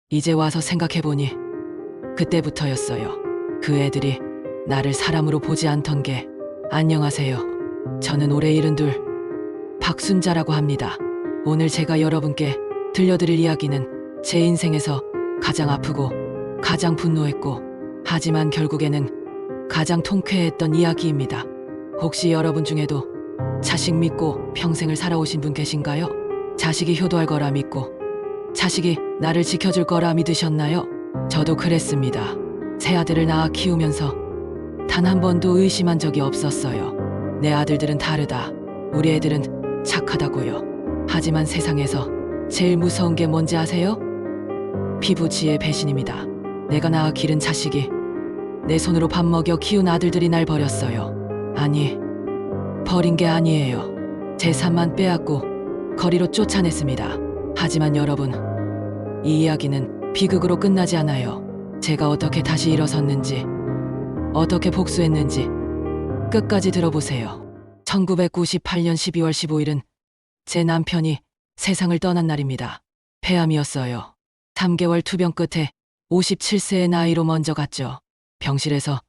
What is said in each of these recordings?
이제 와서 생각해보니 그때부터였어요. 그 애들이 나를 사람으로 보지 않던 게. 안녕하세요. 저는 올해 72 박순자라고 합니다. 오늘 제가 여러분께 들려드릴 이야기는 제 인생에서 가장 아프고 가장 분노했고 하지만 결국에는 가장 통쾌했던 이야기입니다. 혹시 여러분 중에도 자식 믿고 평생을 살아오신 분 계신가요? 자식이 효도할 거라 믿고 자식이 나를 지켜줄 거라 믿으셨나요? 저도 그랬습니다. 세 아들을 낳아 키우면서 단 한 번도 의심한 적이 없었어요. 내 아들들은 다르다. 우리 애들은 착하다고요. 하지만 세상에서 제일 무서운 게 뭔지 아세요? 피부지의 배신입니다. 내가 낳아 기른 자식이 내 손으로 밥 먹여 키운 아들들이 날 버렸어요. 아니, 버린 게 아니에요. 재산만 빼앗고 거리로 쫓아냈습니다. 하지만 여러분, 이 이야기는 비극으로 끝나지 않아요. 제가 어떻게 다시 일어섰는지, 어떻게 복수했는지 끝까지 들어보세요. 1998년 12월 15일은 제 남편이 세상을 떠난 날입니다. 폐암이었어요. 3개월 투병 끝에 57세의 나이로 먼저 갔죠. 병실에서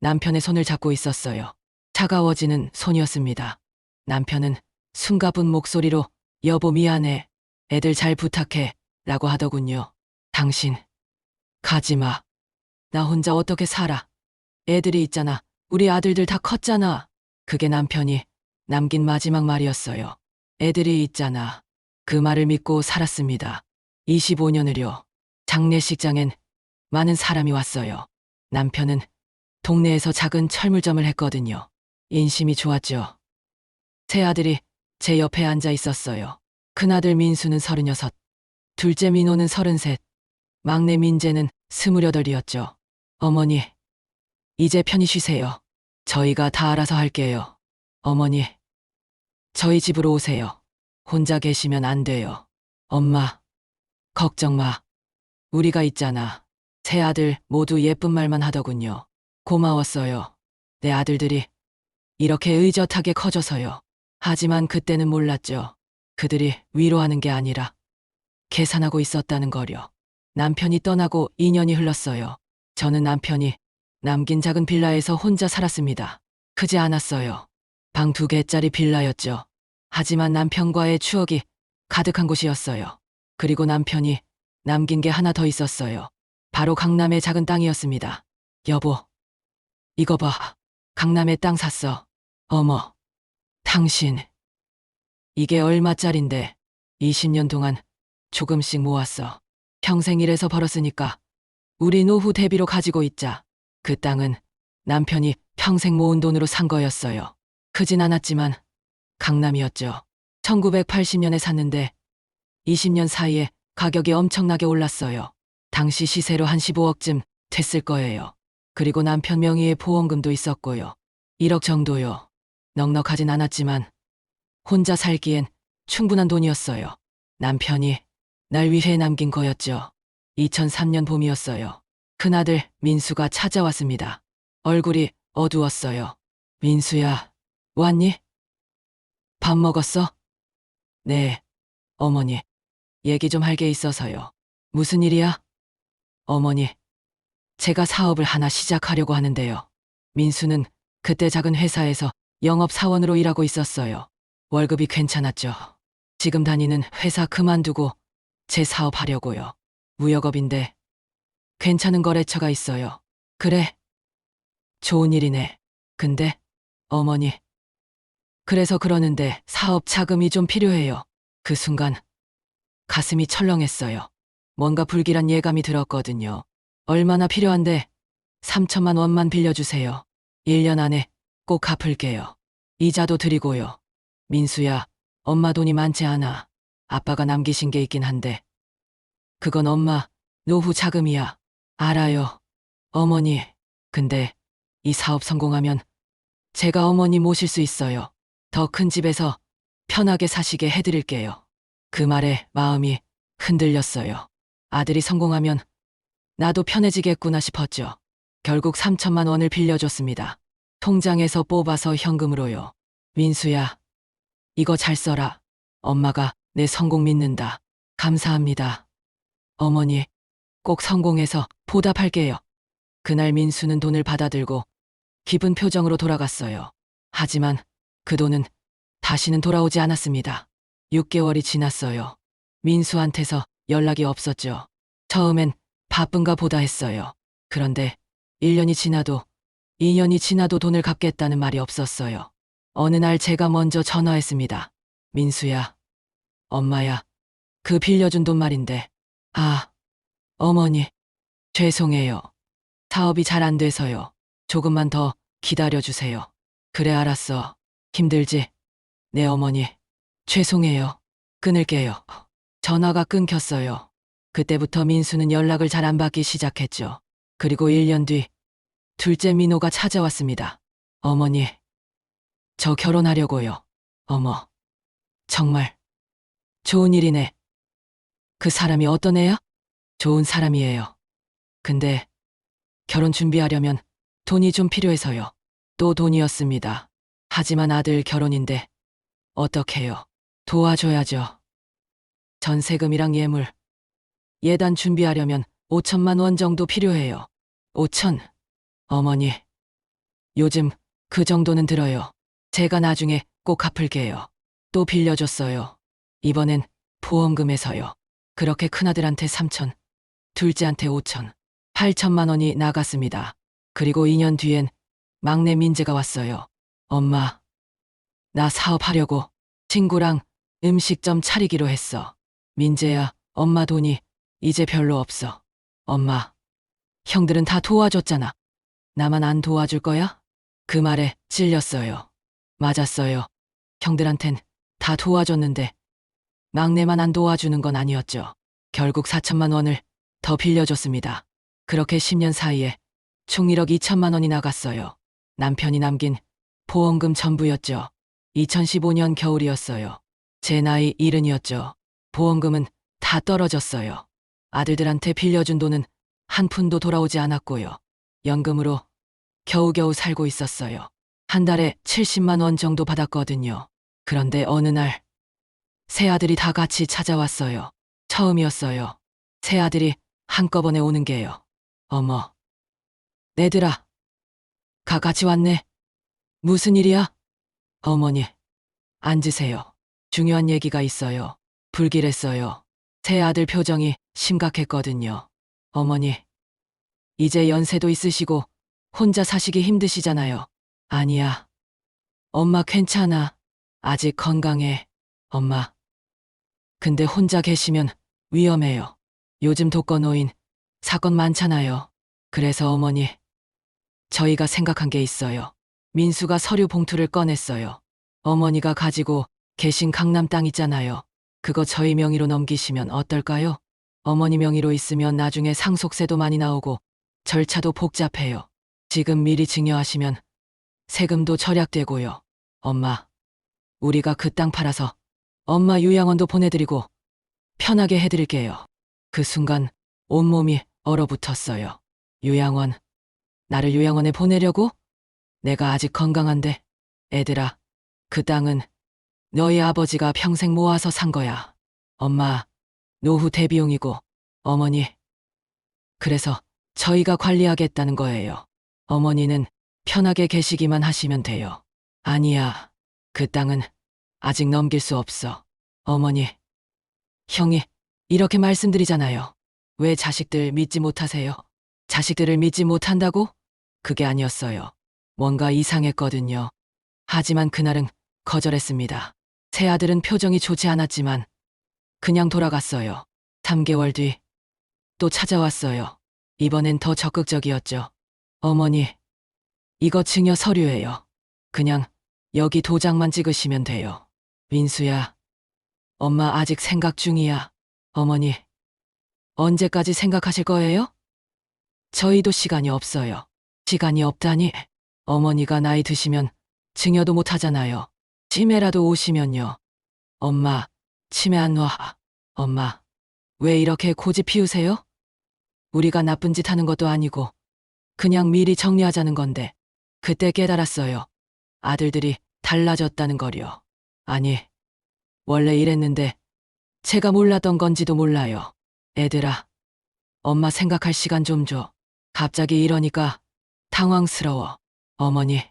남편의 손을 잡고 있었어요. 차가워지는 손이었습니다. 남편은 숨가쁜 목소리로 여보 미안해. 애들 잘 부탁해. 라고 하더군요. 당신 가지마. 나 혼자 어떻게 살아. 애들이 있잖아. 우리 아들들 다 컸잖아. 그게 남편이 남긴 마지막 말이었어요. 애들이 있잖아. 그 말을 믿고 살았습니다. 25년을요. 장례식장엔 많은 사람이 왔어요. 남편은 동네에서 작은 철물점을 했거든요. 인심이 좋았죠. 세 아들이 제 옆에 앉아 있었어요. 큰아들 민수는 36, 둘째 민호는 33, 막내 민재는 28이었죠. 어머니, 이제 편히 쉬세요. 저희가 다 알아서 할게요. 어머니, 저희 집으로 오세요. 혼자 계시면 안 돼요. 엄마, 걱정 마. 우리가 있잖아. 세 아들 모두 예쁜 말만 하더군요. 고마웠어요. 내 아들들이 이렇게 의젓하게 커져서요. 하지만 그때는 몰랐죠. 그들이 위로하는 게 아니라 계산하고 있었다는 거려. 남편이 떠나고 2년이 흘렀어요. 저는 남편이 남긴 작은 빌라에서 혼자 살았습니다. 크지 않았어요. 방 2개짜리 빌라였죠. 하지만 남편과의 추억이 가득한 곳이었어요. 그리고 남편이 남긴 게 하나 더 있었어요. 바로 강남의 작은 땅이었습니다. 여보, 이거 봐. 강남에 땅 샀어. 어머, 당신. 이게 얼마짜린데 20년 동안 조금씩 모았어. 평생 일해서 벌었으니까 우리 노후 대비로 가지고 있자. 그 땅은 남편이 평생 모은 돈으로 산 거였어요. 크진 않았지만 강남이었죠. 1980년에 샀는데 20년 사이에 가격이 엄청나게 올랐어요. 당시 시세로 한 15억쯤 됐을 거예요. 그리고 남편 명의의 보험금도 있었고요. 1억 정도요. 넉넉하진 않았지만 혼자 살기엔 충분한 돈이었어요. 남편이 날 위해 남긴 거였죠. 2003년 봄이었어요. 큰아들 민수가 찾아왔습니다. 얼굴이 어두웠어요. 민수야, 왔니? 밥 먹었어? 네, 어머니. 얘기 좀 할 게 있어서요. 무슨 일이야? 어머니, 제가 사업을 하나 시작하려고 하는데요. 민수는 그때 작은 회사에서 영업사원으로 일하고 있었어요. 월급이 괜찮았죠. 지금 다니는 회사 그만두고 제 사업하려고요. 무역업인데 괜찮은 거래처가 있어요. 그래, 좋은 일이네. 근데 어머니, 그래서 그러는데 사업 자금이 좀 필요해요. 그 순간 가슴이 철렁했어요. 뭔가 불길한 예감이 들었거든요. 얼마나 필요한데 3천만 원만 빌려주세요. 1년 안에 꼭 갚을게요. 이자도 드리고요. 민수야, 엄마 돈이 많지 않아. 아빠가 남기신 게 있긴 한데 그건 엄마 노후 자금이야. 알아요, 어머니. 근데 이 사업 성공하면 제가 어머니 모실 수 있어요. 더 큰 집에서 편하게 사시게 해드릴게요. 그 말에 마음이 흔들렸어요. 아들이 성공하면 나도 편해지겠구나 싶었죠. 결국 3천만 원을 빌려줬습니다. 통장에서 뽑아서 현금으로요. 민수야, 이거 잘 써라. 엄마가 내 성공 믿는다. 감사합니다. 어머니, 꼭 성공해서 보답할게요. 그날 민수는 돈을 받아들고 기쁜 표정으로 돌아갔어요. 하지만 그 돈은 다시는 돌아오지 않았습니다. 6개월이 지났어요. 민수한테서 연락이 없었죠. 처음엔 바쁜가 보다 했어요. 그런데 1년이 지나도 2년이 지나도 돈을 갚겠다는 말이 없었어요. 어느 날 제가 먼저 전화했습니다. 민수야, 엄마야, 그 빌려준 돈 말인데. 아, 어머니, 죄송해요. 사업이 잘 안 돼서요. 조금만 더 기다려주세요. 그래, 알았어. 힘들지? 네, 어머니. 죄송해요. 끊을게요. 전화가 끊겼어요. 그때부터 민수는 연락을 잘 안 받기 시작했죠. 그리고 1년 뒤, 둘째 민호가 찾아왔습니다. 어머니, 저 결혼하려고요. 어머, 정말 좋은 일이네. 그 사람이 어떤 애야? 좋은 사람이에요. 근데 결혼 준비하려면 돈이 좀 필요해서요. 또 돈이었습니다. 하지만 아들 결혼인데 어떡해요? 도와줘야죠. 전세금이랑 예물, 예단 준비하려면 5천만 원 정도 필요해요. 5천. 어머니, 요즘 그 정도는 들어요. 제가 나중에 꼭 갚을게요. 또 빌려줬어요. 이번엔 보험금에서요. 그렇게 큰아들한테 3천, 둘째한테 5천, 8천만 원이 나갔습니다. 그리고 2년 뒤엔 막내 민재가 왔어요. 엄마, 나 사업하려고 친구랑 음식점 차리기로 했어. 민재야, 엄마 돈이 이제 별로 없어. 엄마, 형들은 다 도와줬잖아. 나만 안 도와줄 거야? 그 말에 찔렸어요. 맞았어요. 형들한텐 다 도와줬는데 막내만 안 도와주는 건 아니었죠. 결국 4천만 원을 더 빌려줬습니다. 그렇게 10년 사이에 총 1억 2천만 원이 나갔어요. 남편이 남긴 보험금 전부였죠. 2015년 겨울이었어요. 제 나이 70이었죠. 보험금은 다 떨어졌어요. 아들들한테 빌려준 돈은 한 푼도 돌아오지 않았고요. 연금으로 겨우겨우 살고 있었어요. 한 달에 70만 원 정도 받았거든요. 그런데 어느 날 새 아들이 다 같이 찾아왔어요. 처음이었어요. 새 아들이 한꺼번에 오는 게요. 어머, 내들아, 가 같이 왔네. 무슨 일이야? 어머니, 앉으세요. 중요한 얘기가 있어요. 불길했어요. 새 아들 표정이 심각했거든요. 어머니, 이제 연세도 있으시고 혼자 사시기 힘드시잖아요. 아니야. 엄마 괜찮아. 아직 건강해. 엄마. 근데 혼자 계시면 위험해요. 요즘 독거노인 사건 많잖아요. 그래서 어머니, 저희가 생각한 게 있어요. 민수가 서류 봉투를 꺼냈어요. 어머니가 가지고 계신 강남 땅 있잖아요. 그거 저희 명의로 넘기시면 어떨까요? 어머니 명의로 있으면 나중에 상속세도 많이 나오고 절차도 복잡해요. 지금 미리 증여하시면 세금도 절약되고요. 엄마, 우리가 그 땅 팔아서 엄마 요양원도 보내드리고 편하게 해드릴게요. 그 순간 온몸이 얼어붙었어요. 요양원, 나를 요양원에 보내려고? 내가 아직 건강한데. 애들아, 그 땅은 너희 아버지가 평생 모아서 산 거야. 엄마, 노후 대비용이고. 어머니, 그래서 저희가 관리하겠다는 거예요. 어머니는 편하게 계시기만 하시면 돼요. 아니야, 그 땅은 아직 넘길 수 없어. 어머니, 형이 이렇게 말씀드리잖아요. 왜 자식들 믿지 못하세요? 자식들을 믿지 못한다고? 그게 아니었어요. 뭔가 이상했거든요. 하지만 그날은 거절했습니다. 새 아들은 표정이 좋지 않았지만 그냥 돌아갔어요. 3개월 뒤 또 찾아왔어요. 이번엔 더 적극적이었죠. 어머니, 이거 증여 서류예요. 그냥 여기 도장만 찍으시면 돼요. 민수야, 엄마 아직 생각 중이야. 어머니, 언제까지 생각하실 거예요? 저희도 시간이 없어요. 시간이 없다니. 어머니가 나이 드시면 증여도 못 하잖아요. 치매라도 오시면요. 엄마, 치매 안 와. 엄마, 왜 이렇게 고집 피우세요? 우리가 나쁜 짓 하는 것도 아니고 그냥 미리 정리하자는 건데. 그때 깨달았어요. 아들들이 달라졌다는 거요. 아니, 원래 이랬는데 제가 몰랐던 건지도 몰라요. 애들아, 엄마 생각할 시간 좀 줘. 갑자기 이러니까 당황스러워. 어머니,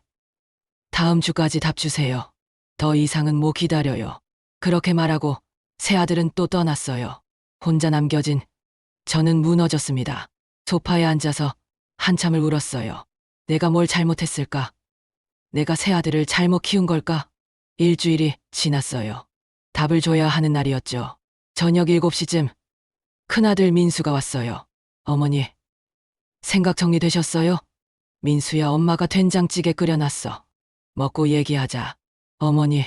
다음 주까지 답 주세요. 더 이상은 못 기다려요. 그렇게 말하고 새아들은 또 떠났어요. 혼자 남겨진 저는 무너졌습니다. 소파에 앉아서 한참을 울었어요. 내가 뭘 잘못했을까? 내가 새아들을 잘못 키운 걸까? 일주일이 지났어요. 답을 줘야 하는 날이었죠. 저녁 7시쯤 큰아들 민수가 왔어요. 어머니, 생각 정리되셨어요? 민수야, 엄마가 된장찌개 끓여놨어. 먹고 얘기하자. 어머니,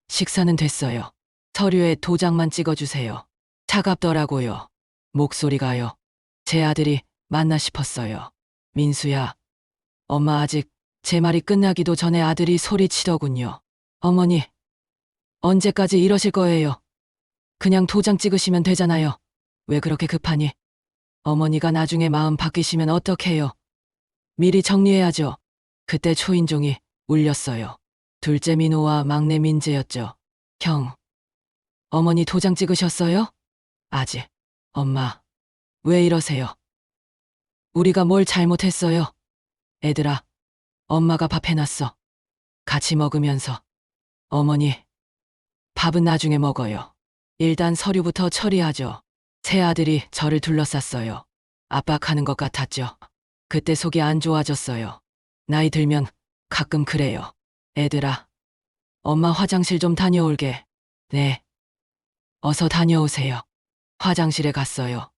식사는 됐어요. 서류에 도장만 찍어주세요. 차갑더라고요. 목소리가요. 제 아들이 맞나 싶었어요. 민수야, 엄마 아직 제 말이 끝나기도 전에 아들이 소리치더군요. 어머니, 언제까지 이러실 거예요? 그냥 도장 찍으시면 되잖아요. 왜 그렇게 급하니? 어머니가 나중에 마음 바뀌시면 어떡해요? 미리 정리해야죠. 그때 초인종이 울렸어요. 둘째 민호와 막내 민재였죠. 형, 어머니 도장 찍으셨어요? 아직. 엄마, 왜 이러세요? 우리가 뭘 잘못했어요? 애들아, 엄마가 밥 해놨어. 같이 먹으면서. 어머니, 밥은 나중에 먹어요. 일단 서류부터 처리하죠. 새 아들이 저를 둘러쌌어요. 압박하는 것 같았죠. 그때 속이 안 좋아졌어요. 나이 들면 가끔 그래요. 애들아, 엄마 화장실 좀 다녀올게. 네. 어서 다녀오세요. 화장실에 갔어요.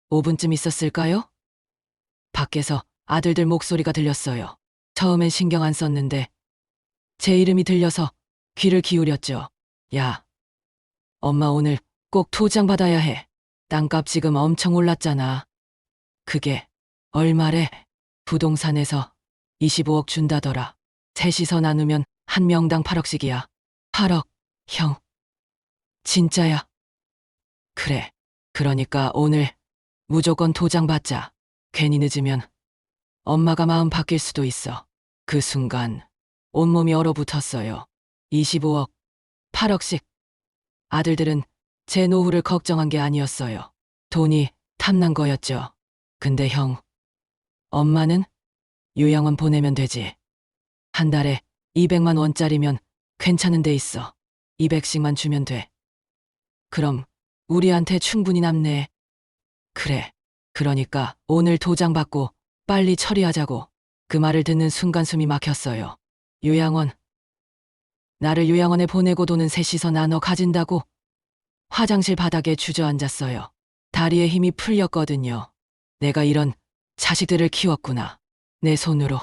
5분쯤 있었을까요? 밖에서 아들들 목소리가 들렸어요. 처음엔 신경 안 썼는데 제 이름이 들려서 귀를 기울였죠. 야, 엄마 오늘 꼭 도장 받아야 해. 땅값 지금 엄청 올랐잖아. 그게 얼마래? 부동산에서 25억 준다더라. 셋이서 나누면 한 명당 8억씩이야. 8억, 형. 진짜야? 그래. 그러니까 오늘 무조건 도장 받자. 괜히 늦으면 엄마가 마음 바뀔 수도 있어. 그 순간 온몸이 얼어붙었어요. 25억, 8억씩. 아들들은 제 노후를 걱정한 게 아니었어요. 돈이 탐난 거였죠. 근데 형, 엄마는 요양원 보내면 되지. 한 달에 200만 원짜리면 괜찮은 데 있어. 200씩만 주면 돼. 그럼 우리한테 충분히 남네. 그래. 그러니까 오늘 도장 받고 빨리 처리하자고. 그 말을 듣는 순간 숨이 막혔어요. 요양원. 나를 요양원에 보내고 돈은 셋이서 나눠 가진다고? 화장실 바닥에 주저앉았어요. 다리에 힘이 풀렸거든요. 내가 이런 자식들을 키웠구나. 내 손으로.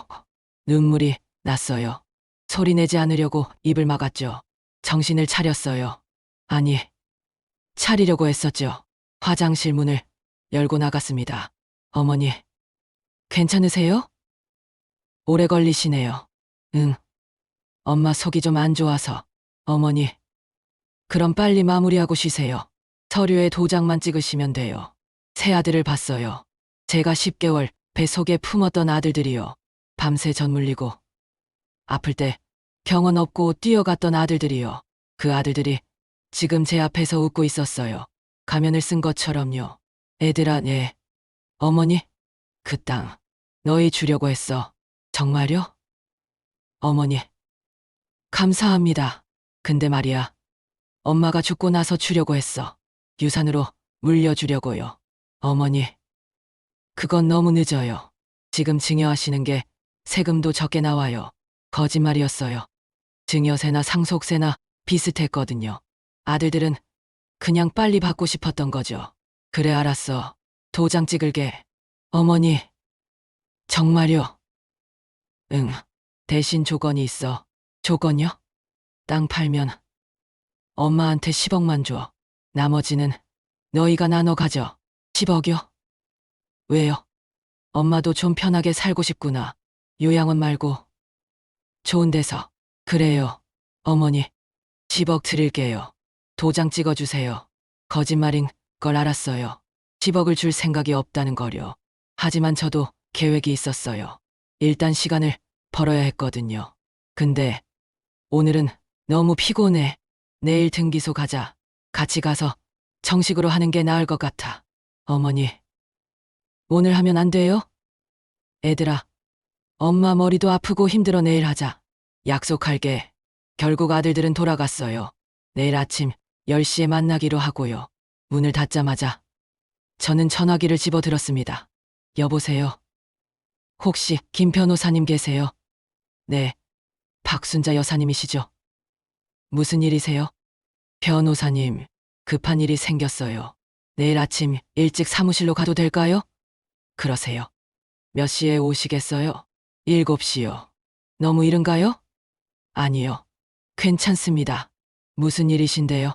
눈물이 났어요. 소리내지 않으려고 입을 막았죠. 정신을 차렸어요. 아니, 차리려고 했었죠. 화장실 문을 열고 나갔습니다. 어머니, 괜찮으세요? 오래 걸리시네요. 응. 엄마 속이 좀 안 좋아서. 어머니, 그럼 빨리 마무리하고 쉬세요. 서류에 도장만 찍으시면 돼요. 새 아들을 봤어요. 제가 10개월 뱃속에 품었던 아들들이요. 밤새 젖물리고 아플 때 병원 없고 뛰어갔던 아들들이요. 그 아들들이 지금 제 앞에서 웃고 있었어요. 가면을 쓴 것처럼요. 애들아, 네. 어머니, 그 땅 너희 주려고 했어. 정말요? 어머니, 감사합니다. 근데 말이야, 엄마가 죽고 나서 주려고 했어. 유산으로 물려주려고요. 어머니, 그건 너무 늦어요. 지금 증여하시는 게 세금도 적게 나와요. 거짓말이었어요. 증여세나 상속세나 비슷했거든요. 아들들은 그냥 빨리 받고 싶었던 거죠. 그래, 알았어. 도장 찍을게. 어머니, 정말요? 응. 대신 조건이 있어. 조건요? 땅 팔면 엄마한테 10억만 줘. 나머지는 너희가 나눠 가져. 10억이요? 왜요? 엄마도 좀 편하게 살고 싶구나. 요양원 말고 좋은 데서. 그래요. 어머니, 10억 드릴게요. 도장 찍어주세요. 거짓말인 걸 알았어요. 10억을 줄 생각이 없다는 거요. 하지만 저도 계획이 있었어요. 일단 시간을 벌어야 했거든요. 근데 오늘은 너무 피곤해. 내일 등기소 가자. 같이 가서 정식으로 하는 게 나을 것 같아. 어머니, 오늘 하면 안 돼요? 애들아, 엄마 머리도 아프고 힘들어 내일 하자. 약속할게. 결국 아들들은 돌아갔어요. 내일 아침 10시에 만나기로 하고요. 문을 닫자마자 저는 전화기를 집어들었습니다. 여보세요? 혹시 김 변호사님 계세요? 네, 박순자 여사님이시죠? 무슨 일이세요? 변호사님, 급한 일이 생겼어요. 내일 아침 일찍 사무실로 가도 될까요? 그러세요. 몇 시에 오시겠어요? 7시요. 너무 이른가요? 아니요. 괜찮습니다. 무슨 일이신데요?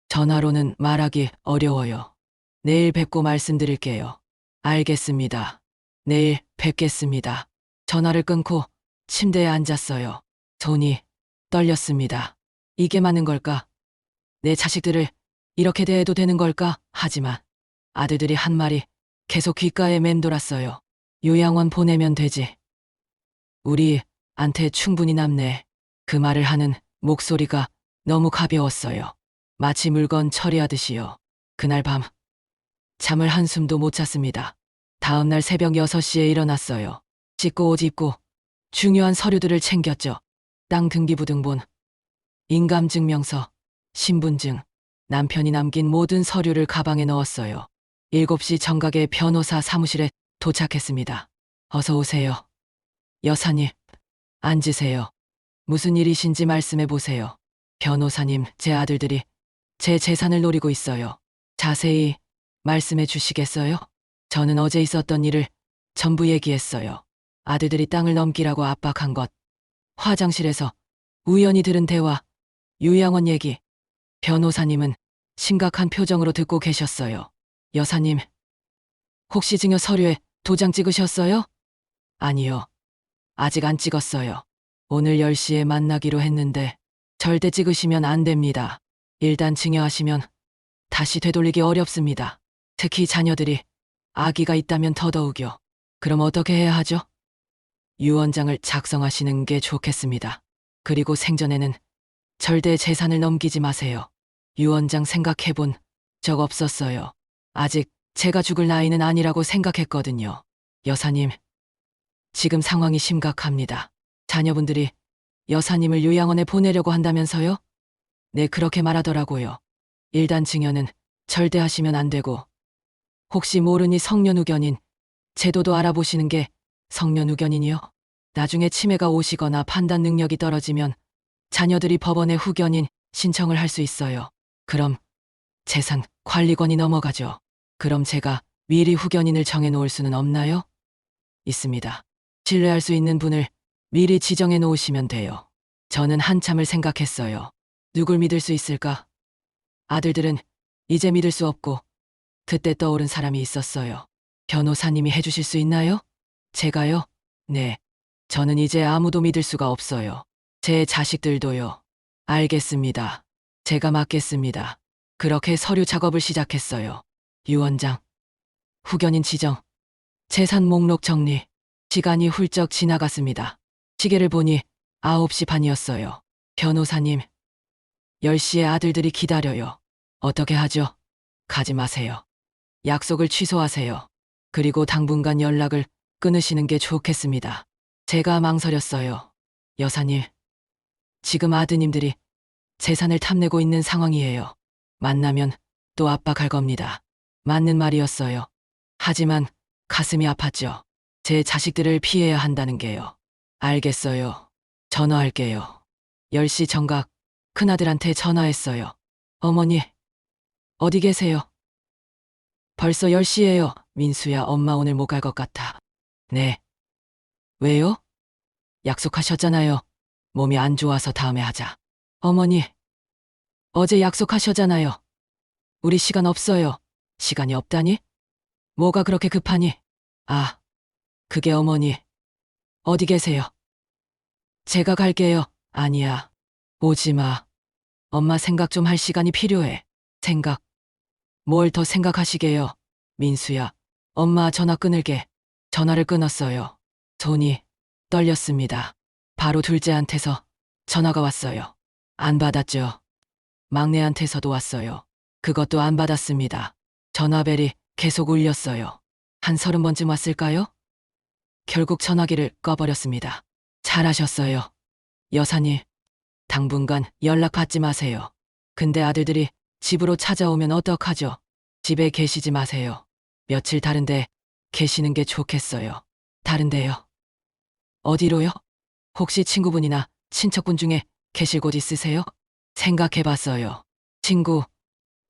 전화로는 말하기 어려워요. 내일 뵙고 말씀드릴게요. 알겠습니다. 내일 뵙겠습니다. 전화를 끊고 침대에 앉았어요. 손이 떨렸습니다. 이게 맞는 걸까? 내 자식들을 이렇게 대해도 되는 걸까? 하지만 아들들이 한 말이 계속 귓가에 맴돌았어요. 요양원 보내면 되지. 우리한테 충분히 남네. 그 말을 하는 목소리가 너무 가벼웠어요. 마치 물건 처리하듯이요. 그날 밤 잠을 한숨도 못 잤습니다. 다음 날 새벽 6시에 일어났어요. 씻고 옷 입고 중요한 서류들을 챙겼죠. 땅 등기부등본, 인감증명서, 신분증, 남편이 남긴 모든 서류를 가방에 넣었어요. 7시 정각에 변호사 사무실에 도착했습니다. 어서 오세요. 여사님, 앉으세요. 무슨 일이신지 말씀해 보세요. 변호사님, 제 아들들이 제 재산을 노리고 있어요. 자세히 말씀해 주시겠어요? 저는 어제 있었던 일을 전부 얘기했어요. 아들들이 땅을 넘기라고 압박한 것, 화장실에서 우연히 들은 대화, 요양원 얘기. 변호사님은 심각한 표정으로 듣고 계셨어요. 여사님, 혹시 증여 서류에 도장 찍으셨어요? 아니요. 아직 안 찍었어요. 오늘 10시에 만나기로 했는데 절대 찍으시면 안 됩니다. 일단 증여하시면 다시 되돌리기 어렵습니다. 특히 자녀들이 아기가 있다면 더더욱요. 그럼 어떻게 해야 하죠? 유언장을 작성하시는 게 좋겠습니다. 그리고 생전에는 절대 재산을 넘기지 마세요. 유언장 생각해본 적 없었어요. 아직 제가 죽을 나이는 아니라고 생각했거든요. 여사님, 지금 상황이 심각합니다. 자녀분들이 여사님을 요양원에 보내려고 한다면서요? 네, 그렇게 말하더라고요. 일단 증여는 절대 하시면 안 되고, 혹시 모르니 성년후견인 제도도 알아보시는 게. 성년후견인이요? 나중에 치매가 오시거나 판단 능력이 떨어지면 자녀들이 법원에 후견인 신청을 할 수 있어요. 그럼 재산 관리권이 넘어가죠. 그럼 제가 미리 후견인을 정해놓을 수는 없나요? 있습니다. 신뢰할 수 있는 분을 미리 지정해 놓으시면 돼요. 저는 한참을 생각했어요. 누굴 믿을 수 있을까? 아들들은 이제 믿을 수 없고, 그때 떠오른 사람이 있었어요. 변호사님이 해주실 수 있나요? 제가요? 네. 저는 이제 아무도 믿을 수가 없어요. 제 자식들도요. 알겠습니다. 제가 맡겠습니다. 그렇게 서류 작업을 시작했어요. 유언장, 후견인 지정, 재산 목록 정리. 시간이 훌쩍 지나갔습니다. 시계를 보니 9시 반이었어요. 변호사님, 10시에 아들들이 기다려요. 어떻게 하죠? 가지 마세요. 약속을 취소하세요. 그리고 당분간 연락을 끊으시는 게 좋겠습니다. 제가 망설였어요. 여사님, 지금 아드님들이 재산을 탐내고 있는 상황이에요. 만나면 또 압박할 겁니다. 맞는 말이었어요. 하지만 가슴이 아팠죠. 제 자식들을 피해야 한다는 게요. 알겠어요. 전화할게요. 10시 정각 큰아들한테 전화했어요. 어머니, 어디 계세요? 벌써 10시예요. 민수야, 엄마 오늘 못 갈 것 같아. 네. 왜요? 약속하셨잖아요. 몸이 안 좋아서 다음에 하자. 어머니, 어제 약속하셨잖아요. 우리 시간 없어요. 시간이 없다니? 뭐가 그렇게 급하니? 아, 그게 어머니. 어디 계세요? 제가 갈게요. 아니야. 오지 마. 엄마 생각 좀 할 시간이 필요해. 생각. 뭘 더 생각하시게요? 민수야, 엄마 전화 끊을게. 전화를 끊었어요. 손이 떨렸습니다. 바로 둘째한테서 전화가 왔어요. 안 받았죠. 막내한테서도 왔어요. 그것도 안 받았습니다. 전화벨이 계속 울렸어요. 한 30번쯤 왔을까요? 결국 전화기를 꺼버렸습니다. 잘하셨어요. 여사님, 당분간 연락 받지 마세요. 근데 아들들이 집으로 찾아오면 어떡하죠? 집에 계시지 마세요. 며칠 다른데 계시는 게 좋겠어요. 다른데요? 어디로요? 혹시 친구분이나 친척분 중에 계실 곳 있으세요? 생각해봤어요. 친구,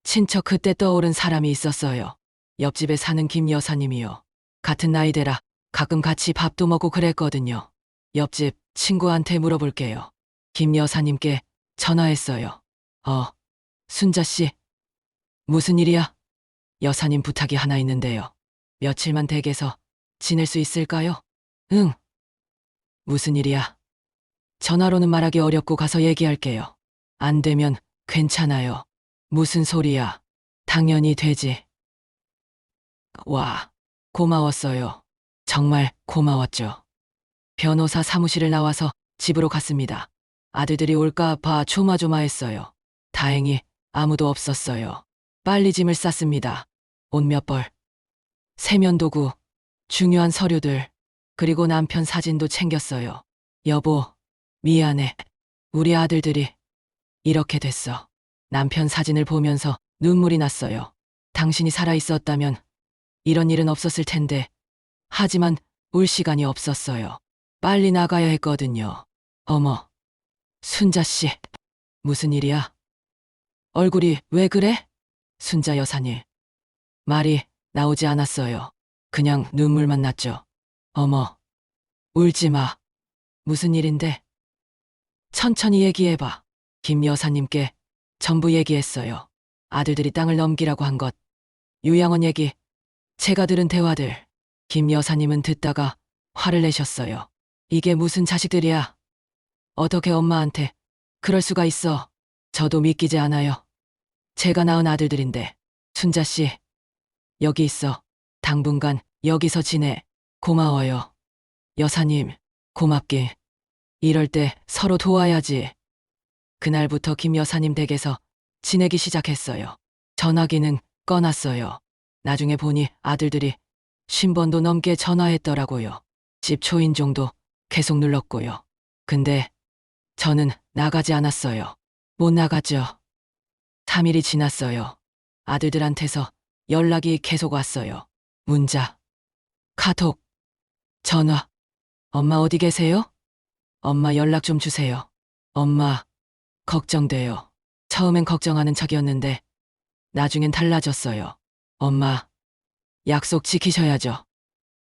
친척 그때 떠오른 사람이 있었어요. 옆집에 사는 김 여사님이요. 같은 나이대라 가끔 같이 밥도 먹고 그랬거든요. 옆집 친구한테 물어볼게요. 김 여사님께 전화했어요. 순자 씨, 무슨 일이야? 여사님 부탁이 하나 있는데요. 며칠만 댁에서 지낼 수 있을까요? 응. 무슨 일이야? 전화로는 말하기 어렵고 가서 얘기할게요. 안 되면 괜찮아요. 무슨 소리야? 당연히 되지. 와, 고마웠어요. 정말 고마웠죠. 변호사 사무실을 나와서 집으로 갔습니다. 아들들이 올까 봐 조마조마했어요. 다행히 아무도 없었어요. 빨리 짐을 쌌습니다. 옷 몇 벌, 세면도구, 중요한 서류들, 그리고 남편 사진도 챙겼어요. 여보, 미안해. 우리 아들들이 이렇게 됐어. 남편 사진을 보면서 눈물이 났어요. 당신이 살아있었다면 이런 일은 없었을 텐데. 하지만 울 시간이 없었어요. 빨리 나가야 했거든요. 어머, 순자 씨, 무슨 일이야? 얼굴이 왜 그래? 순자 여사님. 말이 나오지 않았어요. 그냥 눈물만 났죠. 어머, 울지 마. 무슨 일인데? 천천히 얘기해봐. 김 여사님께 전부 얘기했어요. 아들들이 땅을 넘기라고 한 것, 유양원 얘기, 제가 들은 대화들. 김 여사님은 듣다가 화를 내셨어요. 이게 무슨 자식들이야? 어떻게 엄마한테 그럴 수가 있어? 저도 믿기지 않아요. 제가 낳은 아들들인데. 순자 씨, 여기 있어. 당분간 여기서 지내. 고마워요. 여사님, 고맙게. 이럴 때 서로 도와야지. 그날부터 김 여사님 댁에서 지내기 시작했어요. 전화기는 꺼놨어요. 나중에 보니 아들들이 50번도 넘게 전화했더라고요. 집 초인종도 계속 눌렀고요. 근데 저는 나가지 않았어요. 못 나갔죠. 3일이 지났어요. 아들들한테서 연락이 계속 왔어요. 문자, 카톡, 전화. 엄마 어디 계세요? 엄마 연락 좀 주세요. 엄마, 걱정돼요. 처음엔 걱정하는 척이었는데 나중엔 달라졌어요. 엄마, 약속 지키셔야죠.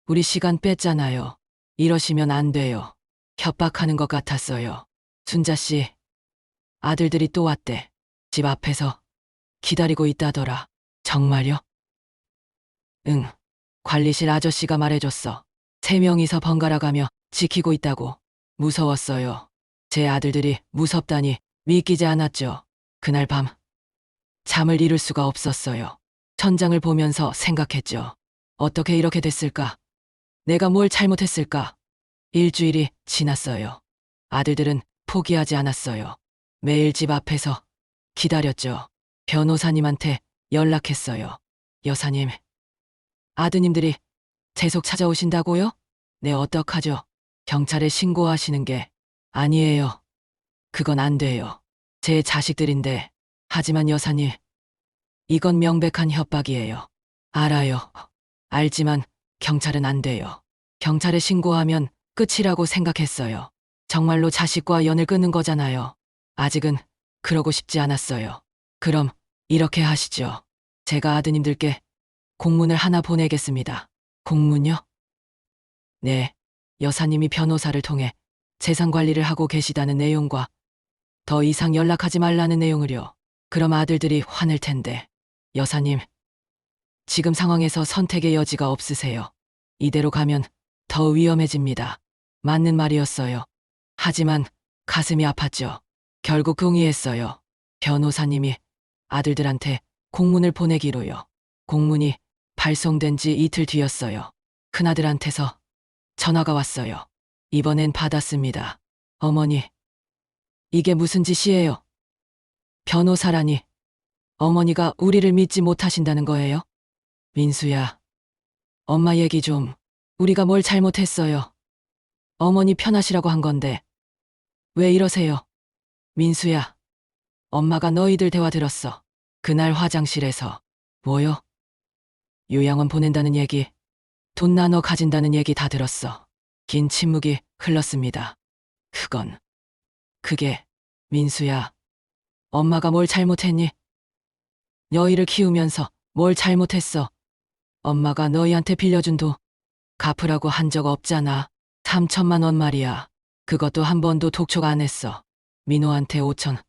우리 시간 뺐잖아요. 이러시면 안 돼요. 협박하는 것 같았어요. 순자 씨, 아들들이 또 왔대. 집 앞에서 기다리고 있다더라. 정말요? 응, 관리실 아저씨가 말해줬어. 3명이서 번갈아 가며 지키고 있다고. 무서웠어요. 제 아들들이 무섭다니 믿기지 않았죠. 그날 밤 잠을 이룰 수가 없었어요. 천장을 보면서 생각했죠. 어떻게 이렇게 됐을까? 내가 뭘 잘못했을까? 일주일이 지났어요. 아들들은 포기하지 않았어요. 매일 집 앞에서 기다렸죠. 변호사님한테 연락했어요. 여사님, 아드님들이 재속 찾아오신다고요? 네, 어떡하죠? 경찰에 신고하시는 게. 아니에요. 그건 안 돼요. 제 자식들인데. 하지만 여사님, 이건 명백한 협박이에요. 알아요. 알지만 경찰은 안 돼요. 경찰에 신고하면 끝이라고 생각했어요. 정말로 자식과 연을 끊는 거잖아요. 아직은 그러고 싶지 않았어요. 그럼 이렇게 하시죠. 제가 아드님들께 공문을 하나 보내겠습니다. 공문요? 네, 여사님이 변호사를 통해 재산 관리를 하고 계시다는 내용과 더 이상 연락하지 말라는 내용을요. 그럼 아들들이 화낼 텐데. 여사님, 지금 상황에서 선택의 여지가 없으세요. 이대로 가면 더 위험해집니다. 맞는 말이었어요. 하지만 가슴이 아팠죠. 결국 동의했어요. 변호사님이 아들들한테 공문을 보내기로요. 공문이 발송된 지 이틀 뒤였어요. 큰아들한테서 전화가 왔어요. 이번엔 받았습니다. 어머니, 이게 무슨 짓이에요? 변호사라니. 어머니가 우리를 믿지 못하신다는 거예요? 민수야, 엄마 얘기 좀. 우리가 뭘 잘못했어요. 어머니 편하시라고 한 건데. 왜 이러세요? 민수야, 엄마가 너희들 대화 들었어. 그날 화장실에서. 뭐요? 요양원 보낸다는 얘기, 돈 나눠 가진다는 얘기 다 들었어. 긴 침묵이 흘렀습니다. 그게, 민수야, 엄마가 뭘 잘못했니? 너희를 키우면서 뭘 잘못했어? 엄마가 너희한테 빌려준 돈 갚으라고 한 적 없잖아. 3천만 원 말이야. 그것도 한 번도 독촉 안 했어. 민호한테 5천,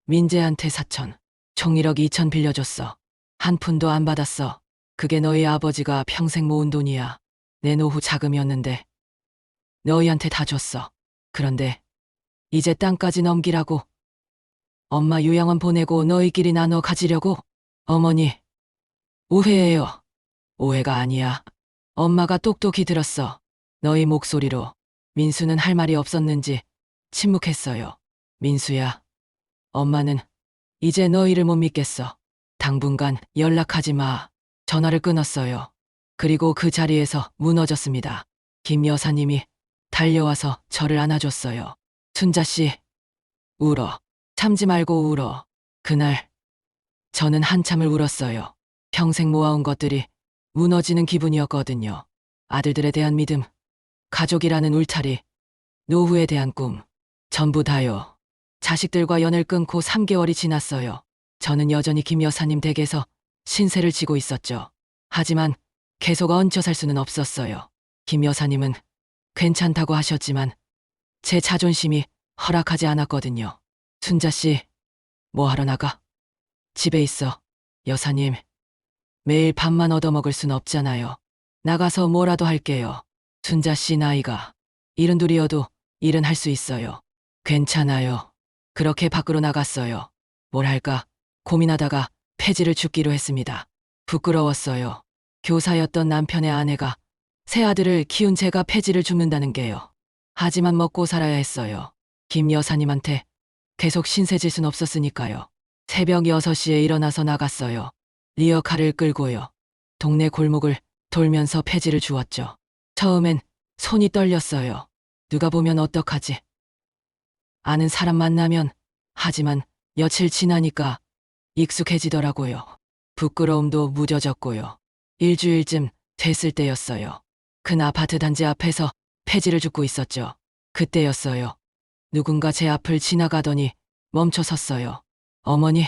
민재한테 4천, 총 1억 2천 빌려줬어. 한 푼도 안 받았어. 그게 너희 아버지가 평생 모은 돈이야. 내 노후 자금이었는데 너희한테 다 줬어. 그런데 이제 땅까지 넘기라고. 엄마 요양원 보내고 너희끼리 나눠 가지려고? 어머니, 오해예요. 오해가 아니야. 엄마가 똑똑히 들었어. 너희 목소리로. 민수는 할 말이 없었는지 침묵했어요. 민수야, 엄마는 이제 너희를 못 믿겠어. 당분간 연락하지 마. 전화를 끊었어요. 그리고 그 자리에서 무너졌습니다. 김 여사님이 달려와서 저를 안아줬어요. 순자씨, 울어. 참지 말고 울어. 그날 저는 한참을 울었어요. 평생 모아온 것들이 무너지는 기분이었거든요. 아들들에 대한 믿음, 가족이라는 울타리, 노후에 대한 꿈, 전부 다요. 자식들과 연을 끊고 3개월이 지났어요. 저는 여전히 김 여사님 댁에서 신세를 지고 있었죠. 하지만 계속 얹혀 살 수는 없었어요. 김 여사님은 괜찮다고 하셨지만 제 자존심이 허락하지 않았거든요. 순자씨, 뭐 하러 나가? 집에 있어. 여사님, 매일 밥만 얻어먹을 순 없잖아요. 나가서 뭐라도 할게요. 순자씨 나이가 72여도 일은 할 수 있어요. 괜찮아요. 그렇게 밖으로 나갔어요. 뭘 할까 고민하다가 폐지를 줍기로 했습니다. 부끄러웠어요. 교사였던 남편의 아내가 새 아들을 키운 제가 폐지를 줍는다는 게요. 하지만 먹고 살아야 했어요. 김 여사님한테 계속 신세질 순 없었으니까요. 새벽 6시에 일어나서 나갔어요. 리어카를 끌고요. 동네 골목을 돌면서 폐지를 주었죠. 처음엔 손이 떨렸어요. 누가 보면 어떡하지? 아는 사람 만나면. 하지만 며칠 지나니까 익숙해지더라고요. 부끄러움도 무뎌졌고요. 일주일쯤 됐을 때였어요. 큰 아파트 단지 앞에서 폐지를 줍고 있었죠. 그때였어요. 누군가 제 앞을 지나가더니 멈춰 섰어요. 어머니,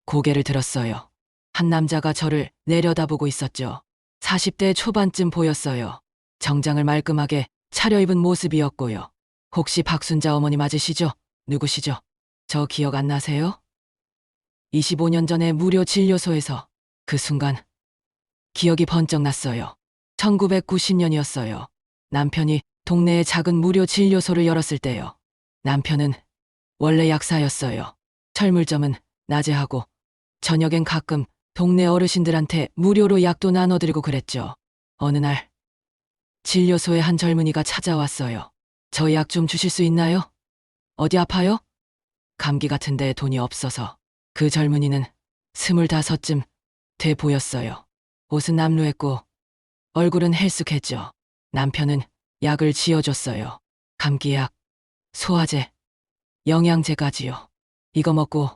고개를 들었어요. 한 남자가 저를 내려다보고 있었죠. 40대 초반쯤 보였어요. 정장을 말끔하게 차려입은 모습이었고요. 혹시 박순자 어머니 맞으시죠? 누구시죠? 저 기억 안 나세요? 25년 전에 무료 진료소에서. 그 순간 기억이 번쩍 났어요. 1990년이었어요. 남편이 동네에 작은 무료 진료소를 열었을 때요. 남편은 원래 약사였어요. 철물점은 낮에 하고 저녁엔 가끔 동네 어르신들한테 무료로 약도 나눠드리고 그랬죠. 어느 날 진료소에 한 젊은이가 찾아왔어요. 저 약 좀 주실 수 있나요? 어디 아파요? 감기 같은데 돈이 없어서. 그 젊은이는 25쯤 돼 보였어요. 옷은 남루했고 얼굴은 헬쑥했죠. 남편은 약을 지어줬어요. 감기약, 소화제, 영양제까지요. 이거 먹고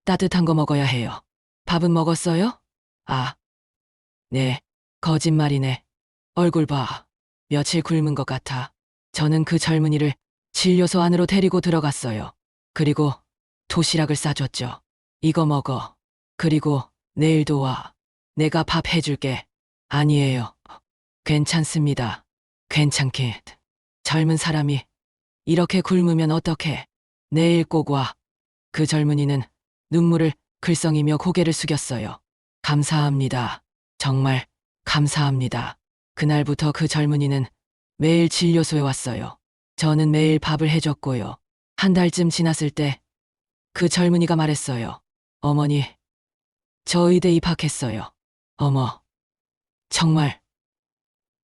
따뜻한 거 먹어야 해요. 밥은 먹었어요? 아, 네. 거짓말이네. 얼굴 봐. 며칠 굶은 것 같아. 저는 그 젊은이를 진료소 안으로 데리고 들어갔어요. 그리고 도시락을 싸줬죠. 이거 먹어. 그리고 내일도 와. 내가 밥 해줄게. 아니에요. 괜찮습니다. 괜찮긴. 젊은 사람이 이렇게 굶으면 어떡해. 내일 꼭 와. 그 젊은이는 눈물을 글썽이며 고개를 숙였어요. 감사합니다. 정말 감사합니다. 그날부터 그 젊은이는 매일 진료소에 왔어요. 저는 매일 밥을 해줬고요. 한 달쯤 지났을 때 그 젊은이가 말했어요. 어머니, 저 의대 입학했어요. 어머, 정말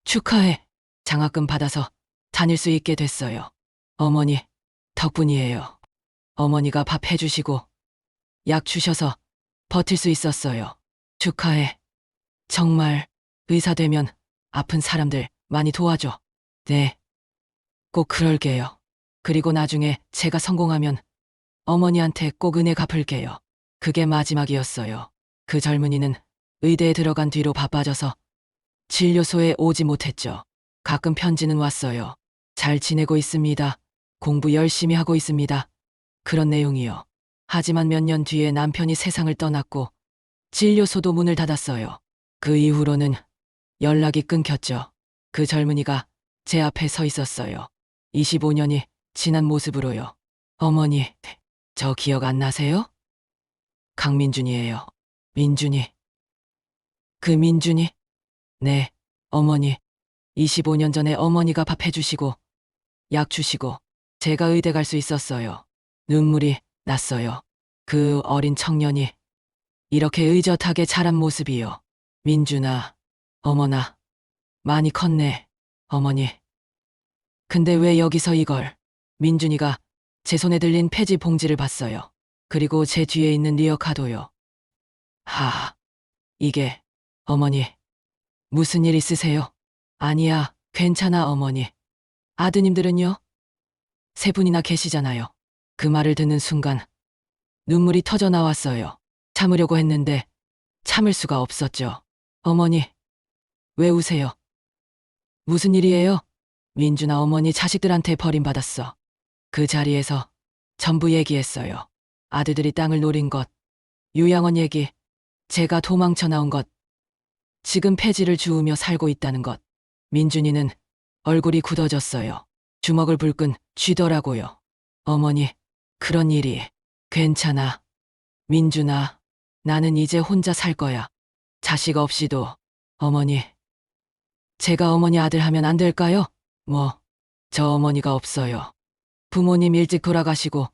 축하해. 장학금 받아서 다닐 수 있게 됐어요. 어머니 덕분이에요. 어머니가 밥 해주시고 약 주셔서 버틸 수 있었어요. 축하해. 정말 의사 되면 아픈 사람들 많이 도와줘. 네, 꼭 그럴게요. 그리고 나중에 제가 성공하면 어머니한테 꼭 은혜 갚을게요. 그게 마지막이었어요. 그 젊은이는 의대에 들어간 뒤로 바빠져서 진료소에 오지 못했죠. 가끔 편지는 왔어요. 잘 지내고 있습니다. 공부 열심히 하고 있습니다. 그런 내용이요. 하지만 몇 년 뒤에 남편이 세상을 떠났고 진료소도 문을 닫았어요. 그 이후로는 연락이 끊겼죠. 그 젊은이가 제 앞에 서 있었어요. 25년이 지난 모습으로요. 어머니, 저 기억 안 나세요? 강민준이에요. 민준이. 그 민준이? 네, 어머니. 25년 전에 어머니가 밥 해주시고 약 주시고 제가 의대 갈 수 있었어요. 눈물이 났어요. 그 어린 청년이 이렇게 의젓하게 자란 모습이요. 민준아, 어머나, 많이 컸네, 어머니. 근데 왜 여기서 이걸? 민준이가 제 손에 들린 폐지 봉지를 봤어요. 그리고 제 뒤에 있는 리어카도요. 이게, 어머니, 무슨 일 있으세요? 아니야, 괜찮아, 어머니. 아드님들은요? 세 분이나 계시잖아요. 그 말을 듣는 순간 눈물이 터져 나왔어요. 참으려고 했는데 참을 수가 없었죠. 어머니, 왜 우세요? 무슨 일이에요? 민준아, 어머니 자식들한테 버림받았어. 그 자리에서 전부 얘기했어요. 아들들이 땅을 노린 것, 요양원 얘기, 제가 도망쳐 나온 것, 지금 폐지를 주우며 살고 있다는 것. 민준이는 얼굴이 굳어졌어요. 주먹을 불끈 쥐더라고요. 어머니, 그런 일이 괜찮아. 민준아, 나는 이제 혼자 살 거야. 자식 없이도. 어머니, 제가 어머니 아들 하면 안 될까요? 저 어머니가 없어요. 부모님 일찍 돌아가시고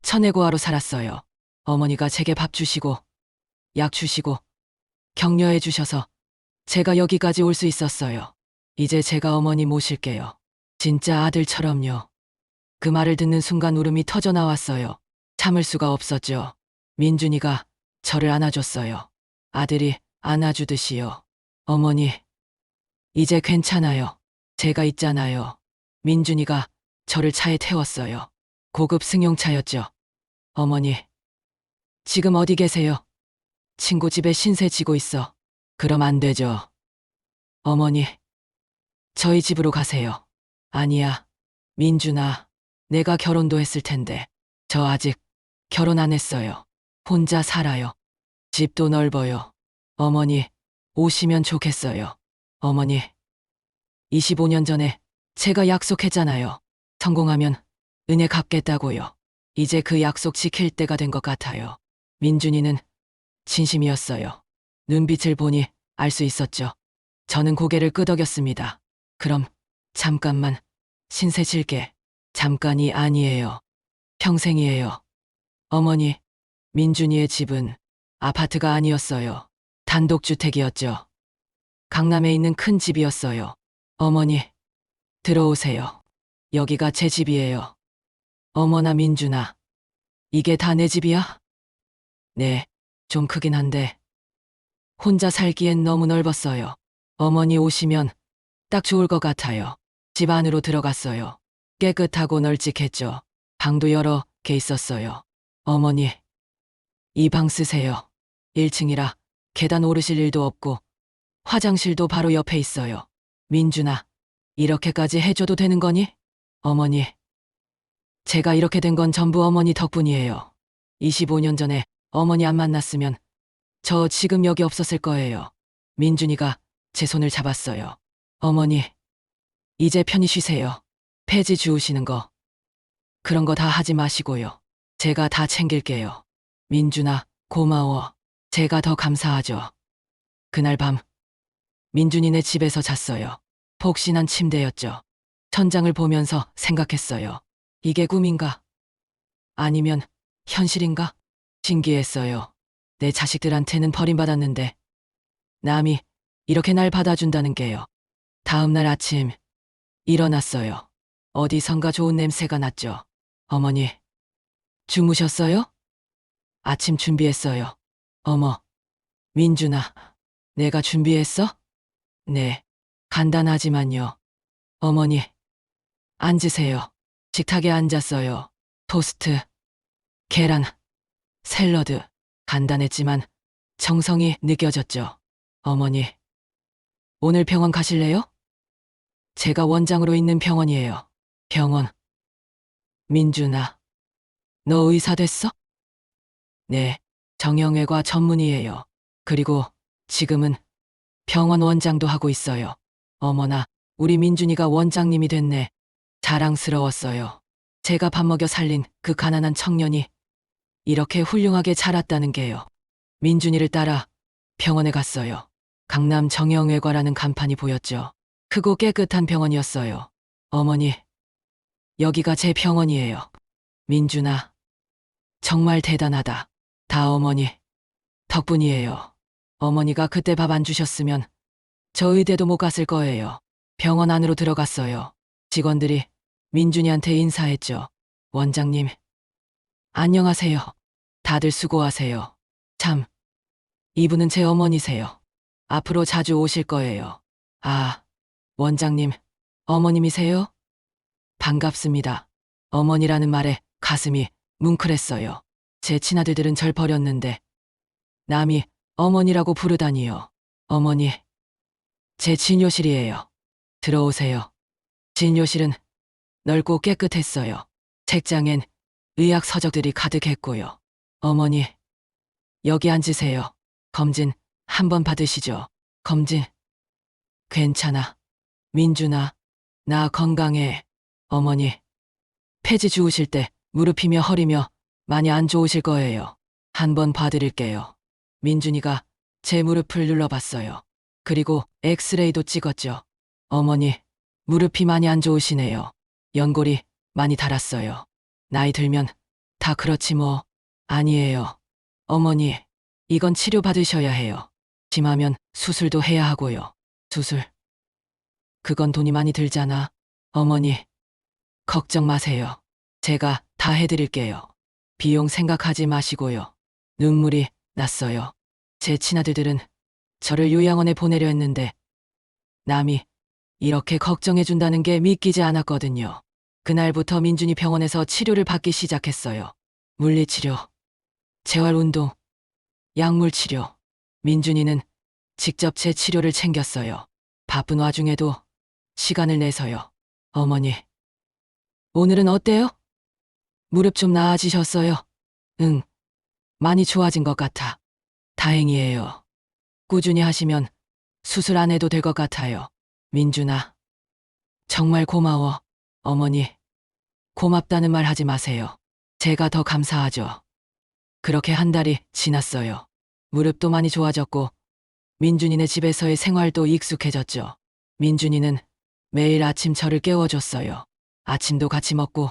천혜고아로 살았어요. 어머니가 제게 밥 주시고 약 주시고 격려해 주셔서 제가 여기까지 올 수 있었어요. 이제 제가 어머니 모실게요. 진짜 아들처럼요. 그 말을 듣는 순간 울음이 터져 나왔어요. 참을 수가 없었죠. 민준이가 저를 안아줬어요. 아들이 안아주듯이요. 어머니, 이제 괜찮아요. 제가 있잖아요. 민준이가 저를 차에 태웠어요. 고급 승용차였죠. 어머니, 지금 어디 계세요? 친구 집에 신세 지고 있어. 그럼 안 되죠. 어머니, 저희 집으로 가세요. 아니야, 민준아, 내가 결혼도 했을 텐데. 저 아직 결혼 안 했어요. 혼자 살아요. 집도 넓어요. 어머니, 오시면 좋겠어요. 어머니, 25년 전에 제가 약속했잖아요. 성공하면 은혜 갚겠다고요. 이제 그 약속 지킬 때가 된 것 같아요. 민준이는 진심이었어요. 눈빛을 보니 알 수 있었죠. 저는 고개를 끄덕였습니다. 그럼 잠깐만 신세 질게. 잠깐이 아니에요. 평생이에요. 어머니, 민준이의 집은 아파트가 아니었어요. 단독주택이었죠. 강남에 있는 큰 집이었어요. 어머니, 들어오세요. 여기가 제 집이에요. 어머나 민준아, 이게 다 내 집이야? 네, 좀 크긴 한데 혼자 살기엔 너무 넓었어요. 어머니 오시면 딱 좋을 것 같아요. 집 안으로 들어갔어요. 깨끗하고 널찍했죠. 방도 여러 개 있었어요. 어머니, 이 방 쓰세요. 1층이라 계단 오르실 일도 없고 화장실도 바로 옆에 있어요. 민준아, 이렇게까지 해줘도 되는 거니? 어머니, 제가 이렇게 된 건 전부 어머니 덕분이에요. 25년 전에 어머니 안 만났으면 저 지금 여기 없었을 거예요. 민준이가 제 손을 잡았어요. 어머니, 이제 편히 쉬세요. 폐지 주우시는 거. 그런 거 다 하지 마시고요. 제가 다 챙길게요. 민준아, 고마워. 제가 더 감사하죠. 그날 밤, 민준이네 집에서 잤어요. 폭신한 침대였죠. 천장을 보면서 생각했어요. 이게 꿈인가? 아니면 현실인가? 신기했어요. 내 자식들한테는 버림받았는데 남이 이렇게 날 받아준다는 게요. 다음 날 아침 일어났어요. 어디선가 좋은 냄새가 났죠. 어머니, 주무셨어요? 아침 준비했어요. 어머, 민준아, 내가 준비했어? 네, 간단하지만요. 어머니, 앉으세요. 식탁에 앉았어요. 토스트, 계란, 샐러드. 간단했지만 정성이 느껴졌죠. 어머니, 오늘 병원 가실래요? 제가 원장으로 있는 병원이에요. 병원. 민준아, 너 의사 됐어? 네, 정형외과 전문의예요. 그리고 지금은 병원 원장도 하고 있어요. 어머나, 우리 민준이가 원장님이 됐네. 자랑스러웠어요. 제가 밥 먹여 살린 그 가난한 청년이 이렇게 훌륭하게 자랐다는 게요. 민준이를 따라 병원에 갔어요. 강남 정형외과라는 간판이 보였죠. 크고 깨끗한 병원이었어요. 어머니, 여기가 제 병원이에요. 민준아, 정말 대단하다. 다 어머니 덕분이에요. 어머니가 그때 밥 안 주셨으면 저 의대도 못 갔을 거예요. 병원 안으로 들어갔어요. 직원들이 민준이한테 인사했죠. 원장님, 안녕하세요. 다들 수고하세요. 참, 이분은 제 어머니세요. 앞으로 자주 오실 거예요. 아, 원장님, 어머님이세요? 반갑습니다. 어머니라는 말에 가슴이 뭉클했어요. 제 친아들들은 절 버렸는데 남이 어머니라고 부르다니요. 어머니, 제 진료실이에요. 들어오세요. 진료실은 넓고 깨끗했어요. 책장엔 의학 서적들이 가득했고요. 어머니, 여기 앉으세요. 검진 한번 받으시죠. 검진. 괜찮아. 민준아, 나 건강해. 어머니, 폐지 주우실 때 무릎이며 허리며 많이 안 좋으실 거예요. 한번 봐드릴게요. 민준이가 제 무릎을 눌러봤어요. 그리고 엑스레이도 찍었죠. 어머니, 무릎이 많이 안 좋으시네요. 연골이 많이 닳았어요. 나이 들면 다 그렇지 뭐. 아니에요. 어머니, 이건 치료받으셔야 해요. 심하면 수술도 해야 하고요. 수술. 그건 돈이 많이 들잖아. 어머니, 걱정 마세요. 제가 다 해드릴게요. 비용 생각하지 마시고요. 눈물이 났어요. 제 친아들들은 저를 요양원에 보내려 했는데 남이 이렇게 걱정해준다는 게 믿기지 않았거든요. 그날부터 민준이 병원에서 치료를 받기 시작했어요. 물리치료, 재활운동, 약물치료. 민준이는 직접 제 치료를 챙겼어요. 바쁜 와중에도 시간을 내서요. 어머니, 오늘은 어때요? 무릎 좀 나아지셨어요? 응, 많이 좋아진 것 같아. 다행이에요. 꾸준히 하시면 수술 안 해도 될 것 같아요. 민준아, 정말 고마워. 어머니, 고맙다는 말 하지 마세요. 제가 더 감사하죠. 그렇게 한 달이 지났어요. 무릎도 많이 좋아졌고 민준이네 집에서의 생활도 익숙해졌죠. 민준이는 매일 아침 저를 깨워줬어요. 아침도 같이 먹고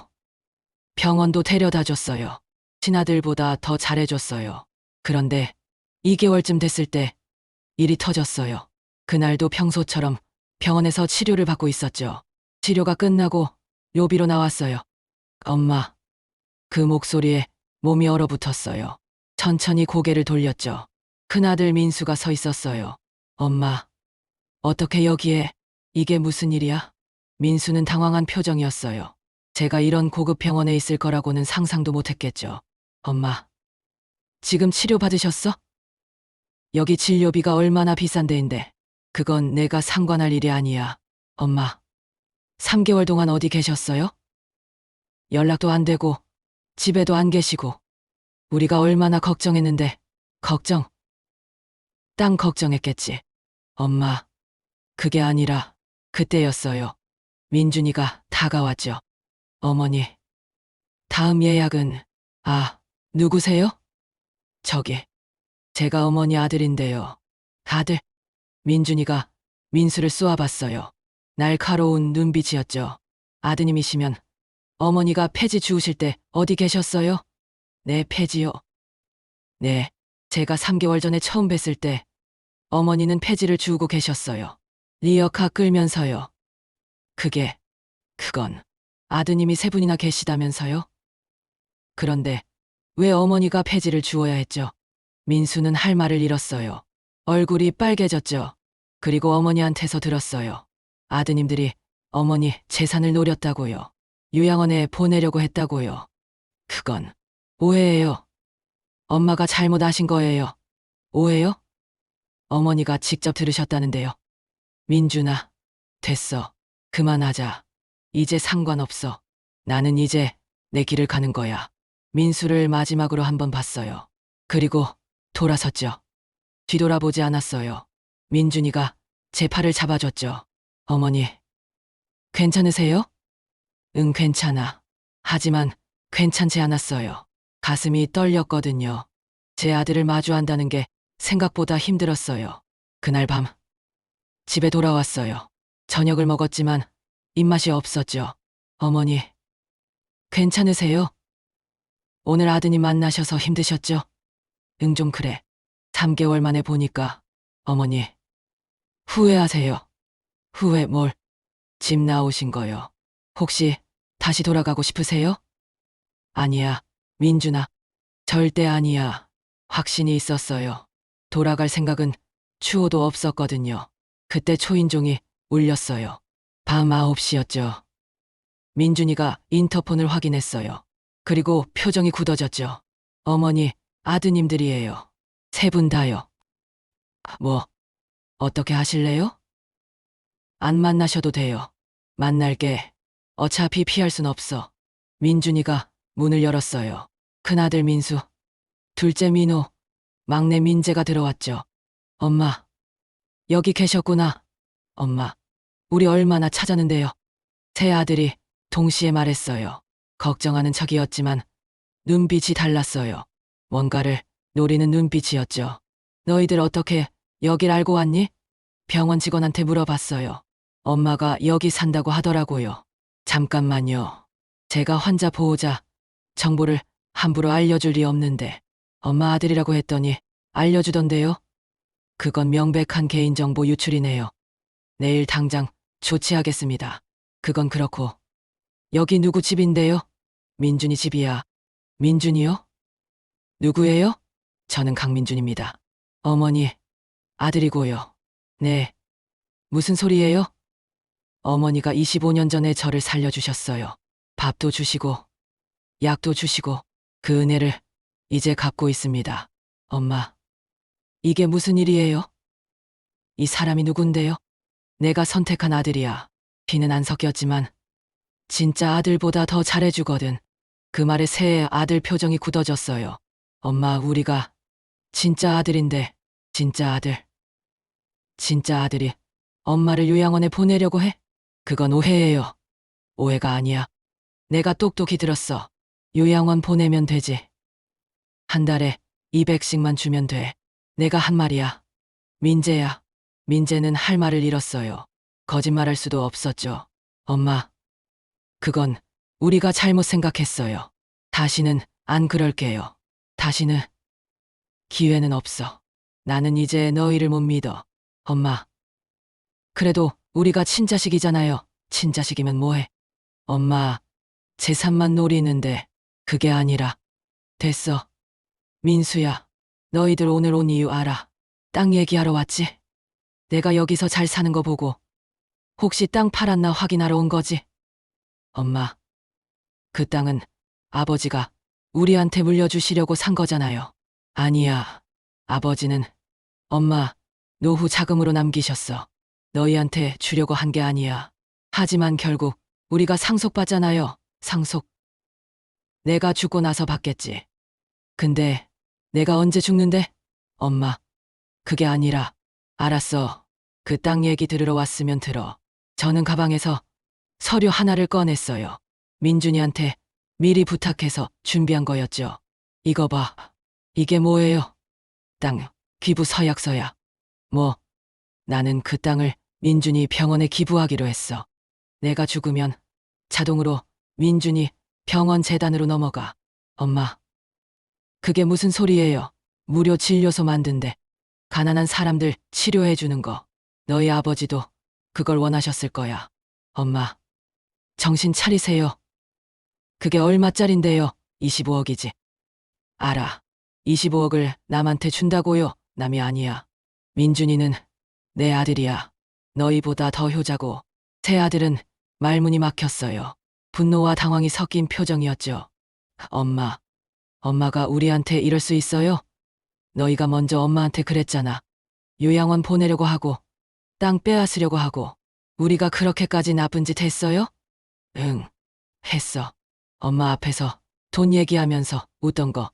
병원도 데려다 줬어요. 친아들보다 더 잘해줬어요. 그런데 2개월쯤 됐을 때 일이 터졌어요. 그날도 평소처럼 병원에서 치료를 받고 있었죠. 치료가 끝나고 로비로 나왔어요. 엄마. 그 목소리에 몸이 얼어붙었어요. 천천히 고개를 돌렸죠. 큰아들 민수가 서 있었어요. 엄마, 어떻게 여기에? 이게 무슨 일이야? 민수는 당황한 표정이었어요. 제가 이런 고급 병원에 있을 거라고는 상상도 못했겠죠. 엄마, 지금 치료받으셨어? 여기 진료비가 얼마나 비싼 데인데. 그건 내가 상관할 일이 아니야. 엄마, 3개월 동안 어디 계셨어요? 연락도 안 되고 집에도 안 계시고 우리가 얼마나 걱정했는데. 걱정? 땅 걱정했겠지. 엄마, 그게 아니라 그때였어요. 민준이가 다가왔죠. 어머니, 다음 예약은... 아, 누구세요? 저기, 제가 어머니 아들인데요. 아들? 민준이가 민수를 쏘아봤어요. 날카로운 눈빛이었죠. 아드님이시면 어머니가 폐지 주우실 때 어디 계셨어요? 네, 폐지요. 네, 제가 3개월 전에 처음 뵀을 때 어머니는 폐지를 주우고 계셨어요. 리어카 끌면서요. 그건 아드님이 3분이나 계시다면서요? 그런데 왜 어머니가 폐지를 주워야 했죠? 민수는 할 말을 잃었어요. 얼굴이 빨개졌죠. 그리고 어머니한테서 들었어요. 아드님들이 어머니 재산을 노렸다고요. 요양원에 보내려고 했다고요. 그건 오해예요. 엄마가 잘못 아신 거예요. 오해요? 어머니가 직접 들으셨다는데요. 민준아, 됐어. 그만하자. 이제 상관없어. 나는 이제 내 길을 가는 거야. 민수를 마지막으로 한번 봤어요. 그리고 돌아섰죠. 뒤돌아보지 않았어요. 민준이가 제 팔을 잡아줬죠. 어머니, 괜찮으세요? 응, 괜찮아. 하지만 괜찮지 않았어요. 가슴이 떨렸거든요. 제 아들을 마주한다는 게 생각보다 힘들었어요. 그날 밤 집에 돌아왔어요. 저녁을 먹었지만 입맛이 없었죠. 어머니, 괜찮으세요? 오늘 아드님 만나셔서 힘드셨죠? 응, 좀 그래. 3개월 만에 보니까 어머니 후회하세요. 후회 뭘? 집 나오신 거요. 혹시 다시 돌아가고 싶으세요? 아니야, 민준아. 절대 아니야. 확신이 있었어요. 돌아갈 생각은 추호도 없었거든요. 그때 초인종이 울렸어요. 밤 9시였죠. 민준이가 인터폰을 확인했어요. 그리고 표정이 굳어졌죠. 어머니, 아드님들이에요. 3분 다요. 뭐, 어떻게 하실래요? 안 만나셔도 돼요. 만날게. 어차피 피할 순 없어. 민준이가 문을 열었어요. 큰아들 민수, 둘째 민호, 막내 민재가 들어왔죠. 엄마, 여기 계셨구나. 엄마, 우리 얼마나 찾았는데요. 세 아들이 동시에 말했어요. 걱정하는 척이었지만 눈빛이 달랐어요. 뭔가를 노리는 눈빛이었죠. 너희들 어떻게 여길 알고 왔니? 병원 직원한테 물어봤어요. 엄마가 여기 산다고 하더라고요. 잠깐만요. 제가 환자 보호자 정보를 함부로 알려줄 리 없는데 엄마 아들이라고 했더니 알려주던데요. 그건 명백한 개인정보 유출이네요. 내일 당장 조치하겠습니다. 그건 그렇고 여기 누구 집인데요? 민준이 집이야. 민준이요? 누구예요? 저는 강민준입니다. 어머니, 아들이고요. 네. 무슨 소리예요? 어머니가 25년 전에 저를 살려주셨어요. 밥도 주시고 약도 주시고 그 은혜를 이제 갚고 있습니다. 엄마, 이게 무슨 일이에요? 이 사람이 누군데요? 내가 선택한 아들이야. 피는 안 섞였지만 진짜 아들보다 더 잘해주거든. 그 말에 새의 아들 표정이 굳어졌어요. 엄마, 우리가 진짜 아들인데 진짜 아들. 진짜 아들이 엄마를 요양원에 보내려고 해? 그건 오해예요. 오해가 아니야. 내가 똑똑히 들었어. 요양원 보내면 되지. 한 달에 200씩만 주면 돼. 내가 한 말이야. 민재야. 민재는 할 말을 잃었어요. 거짓말할 수도 없었죠. 엄마, 그건 우리가 잘못 생각했어요. 다시는 안 그럴게요. 다시는 기회는 없어. 나는 이제 너희를 못 믿어. 엄마, 그래도 우리가 친자식이잖아요. 친자식이면 뭐해? 엄마, 재산만 노리는데 그게 아니라. 됐어. 민수야, 너희들 오늘 온 이유 알아. 땅 얘기하러 왔지? 내가 여기서 잘 사는 거 보고 혹시 땅 팔았나 확인하러 온 거지? 엄마, 그 땅은 아버지가 우리한테 물려주시려고 산 거잖아요. 아니야. 아버지는 엄마 노후 자금으로 남기셨어. 너희한테 주려고 한 게 아니야. 하지만 결국 우리가 상속받잖아요. 상속. 내가 죽고 나서 받겠지. 근데 내가 언제 죽는데? 엄마, 그게 아니라. 알았어. 그 땅 얘기 들으러 왔으면 들어. 저는 가방에서 서류 하나를 꺼냈어요. 민준이한테 미리 부탁해서 준비한 거였죠. 이거 봐. 이게 뭐예요? 땅, 기부 서약서야. 뭐, 나는 그 땅을 민준이 병원에 기부하기로 했어. 내가 죽으면 자동으로 민준이 병원 재단으로 넘어가. 엄마, 그게 무슨 소리예요? 무료 진료소 만든대. 가난한 사람들 치료해주는 거. 너희 아버지도 그걸 원하셨을 거야. 엄마, 정신 차리세요. 그게 얼마짜린데요? 25억이지. 알아. 25억을 남한테 준다고요? 남이 아니야. 민준이는 내 아들이야. 너희보다 더 효자고. 새 아들은 말문이 막혔어요. 분노와 당황이 섞인 표정이었죠. 엄마, 엄마가 우리한테 이럴 수 있어요? 너희가 먼저 엄마한테 그랬잖아. 요양원 보내려고 하고, 땅 빼앗으려고 하고, 우리가 그렇게까지 나쁜 짓 했어요? 응, 했어. 엄마 앞에서 돈 얘기하면서 웃던 거.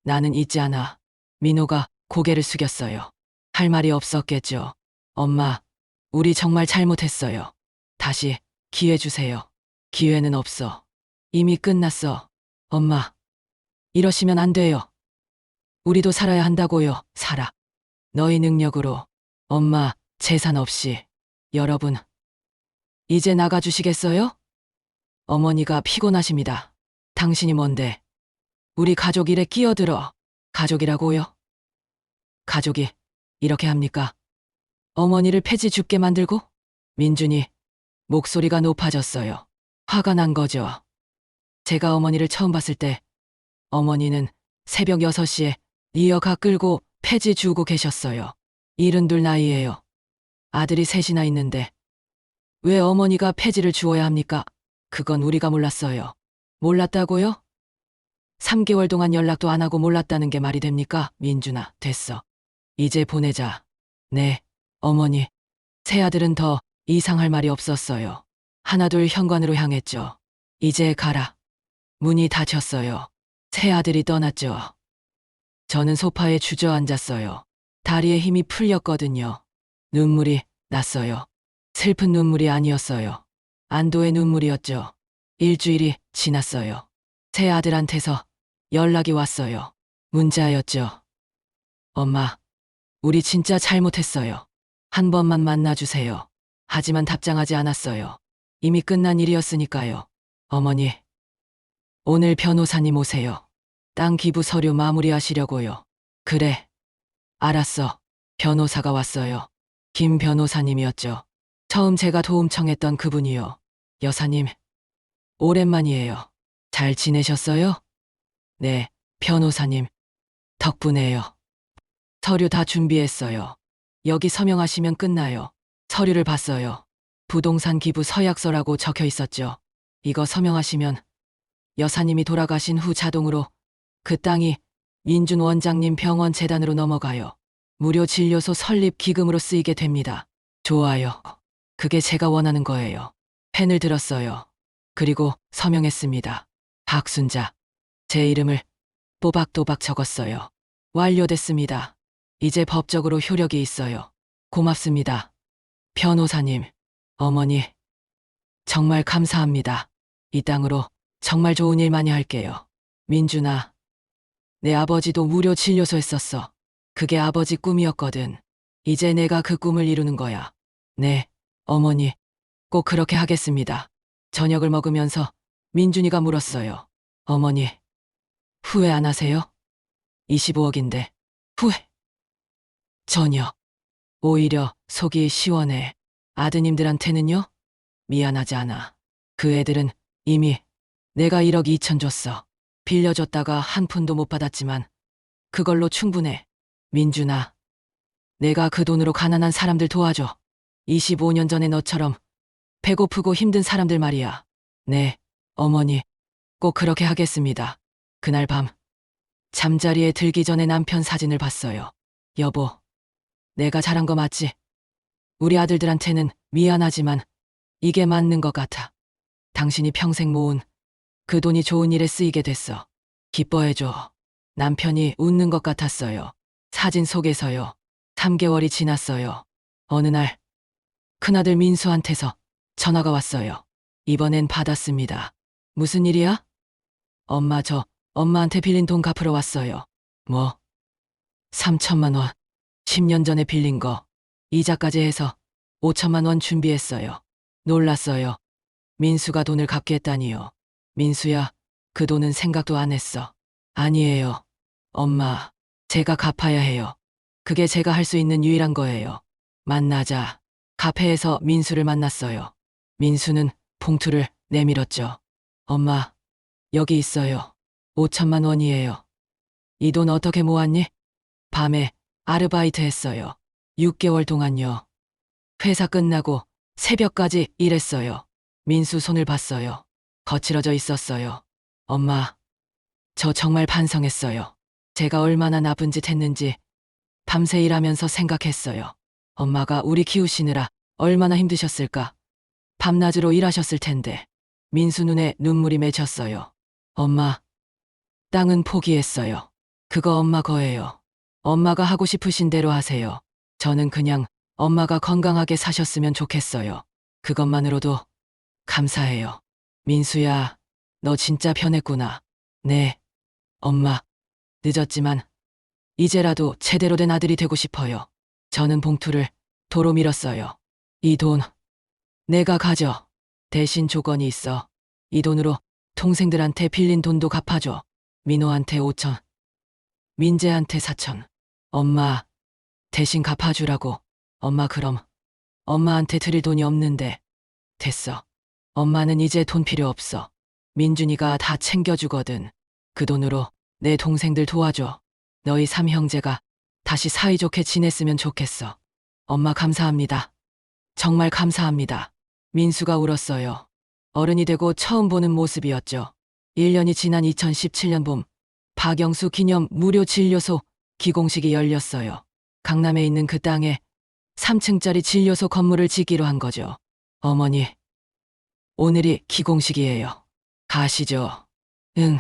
나는 잊지 않아. 민호가 고개를 숙였어요. 할 말이 없었겠죠. 엄마, 우리 정말 잘못했어요. 다시 기회 주세요. 기회는 없어. 이미 끝났어. 엄마, 이러시면 안 돼요. 우리도 살아야 한다고요. 살아. 너희 능력으로. 엄마, 재산 없이. 여러분, 이제 나가주시겠어요? 어머니가 피곤하십니다. 당신이 뭔데? 우리 가족 일에 끼어들어. 가족이라고요? 가족이 이렇게 합니까? 어머니를 폐지 죽게 만들고? 민준이 목소리가 높아졌어요. 화가 난 거죠. 제가 어머니를 처음 봤을 때 어머니는 새벽 6시에 리어카 끌고 폐지 주고 계셨어요. 72 나이예요. 아들이 셋이나 있는데 왜 어머니가 폐지를 주어야 합니까? 그건 우리가 몰랐어요. 몰랐다고요? 3개월 동안 연락도 안 하고 몰랐다는 게 말이 됩니까? 민준아, 됐어. 이제 보내자. 네, 어머니. 새아들은 더 이상할 말이 없었어요. 하나둘 현관으로 향했죠. 이제 가라. 문이 닫혔어요. 새아들이 떠났죠. 저는 소파에 주저앉았어요. 다리에 힘이 풀렸거든요. 눈물이 났어요. 슬픈 눈물이 아니었어요. 안도의 눈물이었죠. 일주일이 지났어요. 새아들한테서 연락이 왔어요. 문자였죠. 엄마, 우리 진짜 잘못했어요. 한 번만 만나주세요. 하지만 답장하지 않았어요. 이미 끝난 일이었으니까요. 어머니, 오늘 변호사님 오세요. 땅 기부 서류 마무리하시려고요. 그래, 알았어. 변호사가 왔어요. 김 변호사님이었죠. 처음 제가 도움 청했던 그분이요. 여사님, 오랜만이에요. 잘 지내셨어요? 네, 변호사님. 덕분에요. 서류 다 준비했어요. 여기 서명하시면 끝나요. 서류를 봤어요. 부동산 기부 서약서라고 적혀 있었죠. 이거 서명하시면 여사님이 돌아가신 후 자동으로 그 땅이 민준 원장님 병원 재단으로 넘어가요. 무료 진료소 설립 기금으로 쓰이게 됩니다. 좋아요. 그게 제가 원하는 거예요. 펜을 들었어요. 그리고 서명했습니다. 박순자. 제 이름을 또박또박 적었어요. 완료됐습니다. 이제 법적으로 효력이 있어요. 고맙습니다. 변호사님, 어머니, 정말 감사합니다. 이 땅으로 정말 좋은 일 많이 할게요. 민준아, 내 아버지도 무료 진료소 했었어. 그게 아버지 꿈이었거든. 이제 내가 그 꿈을 이루는 거야. 네, 어머니, 꼭 그렇게 하겠습니다. 저녁을 먹으면서 민준이가 물었어요. 어머니, 후회 안 하세요? 25억인데, 후회? 전혀. 오히려 속이 시원해. 아드님들한테는요? 미안하지 않아. 그 애들은 이미 내가 1억 2천 줬어. 빌려줬다가 한 푼도 못 받았지만 그걸로 충분해. 민준아, 내가 그 돈으로 가난한 사람들 도와줘. 25년 전에 너처럼 배고프고 힘든 사람들 말이야. 네, 어머니, 꼭 그렇게 하겠습니다. 그날 밤 잠자리에 들기 전에 남편 사진을 봤어요. 여보, 내가 잘한 거 맞지? 우리 아들들한테는 미안하지만 이게 맞는 것 같아. 당신이 평생 모은 그 돈이 좋은 일에 쓰이게 됐어. 기뻐해줘. 남편이 웃는 것 같았어요. 사진 속에서요. 3개월이 지났어요. 어느 날 큰아들 민수한테서 전화가 왔어요. 이번엔 받았습니다. 무슨 일이야? 엄마, 저 엄마한테 빌린 돈 갚으러 왔어요. 뭐? 3천만 원. 10년 전에 빌린 거. 이자까지 해서 5천만 원 준비했어요. 놀랐어요. 민수가 돈을 갚겠다니요. 민수야, 그 돈은 생각도 안 했어. 아니에요. 엄마, 제가 갚아야 해요. 그게 제가 할 수 있는 유일한 거예요. 만나자. 카페에서 민수를 만났어요. 민수는 봉투를 내밀었죠. 엄마, 여기 있어요. 5천만 원이에요. 이 돈 어떻게 모았니? 밤에 아르바이트 했어요. 6개월 동안요. 회사 끝나고 새벽까지 일했어요. 민수 손을 봤어요. 거칠어져 있었어요. 엄마, 저 정말 반성했어요. 제가 얼마나 나쁜 짓 했는지 밤새 일하면서 생각했어요. 엄마가 우리 키우시느라 얼마나 힘드셨을까. 밤낮으로 일하셨을 텐데. 민수 눈에 눈물이 맺혔어요. 엄마, 땅은 포기했어요. 그거 엄마 거예요. 엄마가 하고 싶으신 대로 하세요. 저는 그냥 엄마가 건강하게 사셨으면 좋겠어요. 그것만으로도 감사해요. 민수야, 너 진짜 변했구나. 네, 엄마. 늦었지만 이제라도 제대로 된 아들이 되고 싶어요. 저는 봉투를 도로 밀었어요. 이 돈 내가 가져. 대신 조건이 있어. 이 돈으로 동생들한테 빌린 돈도 갚아줘. 민호한테 5천, 민재한테 4천. 엄마, 대신 갚아주라고. 엄마 그럼 엄마한테 드릴 돈이 없는데. 됐어. 엄마는 이제 돈 필요 없어. 민준이가 다 챙겨주거든. 그 돈으로 내 동생들 도와줘. 너희 3형제가 다시 사이좋게 지냈으면 좋겠어. 엄마 감사합니다. 정말 감사합니다. 민수가 울었어요. 어른이 되고 처음 보는 모습이었죠. 1년이 지난 2017년 봄, 박영수 기념 무료 진료소 기공식이 열렸어요. 강남에 있는 그 땅에 3층짜리 진료소 건물을 짓기로 한 거죠. 어머니, 오늘이 기공식이에요. 가시죠. 응,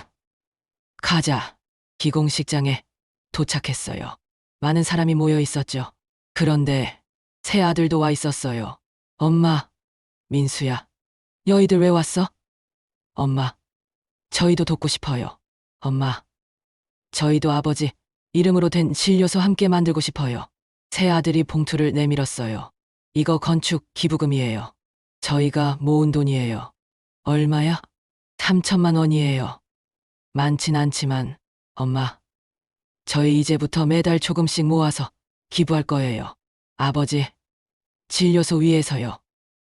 가자. 기공식장에 도착했어요. 많은 사람이 모여 있었죠. 그런데 새 아들도 와 있었어요. 엄마, 민수야, 너희들 왜 왔어? 엄마, 저희도 돕고 싶어요. 엄마, 저희도 아버지 이름으로 된 진료소 함께 만들고 싶어요. 새 아들이 봉투를 내밀었어요. 이거 건축 기부금이에요. 저희가 모은 돈이에요. 얼마야? 3천만 원이에요. 많진 않지만, 엄마, 저희 이제부터 매달 조금씩 모아서 기부할 거예요. 아버지, 진료소 위에서요.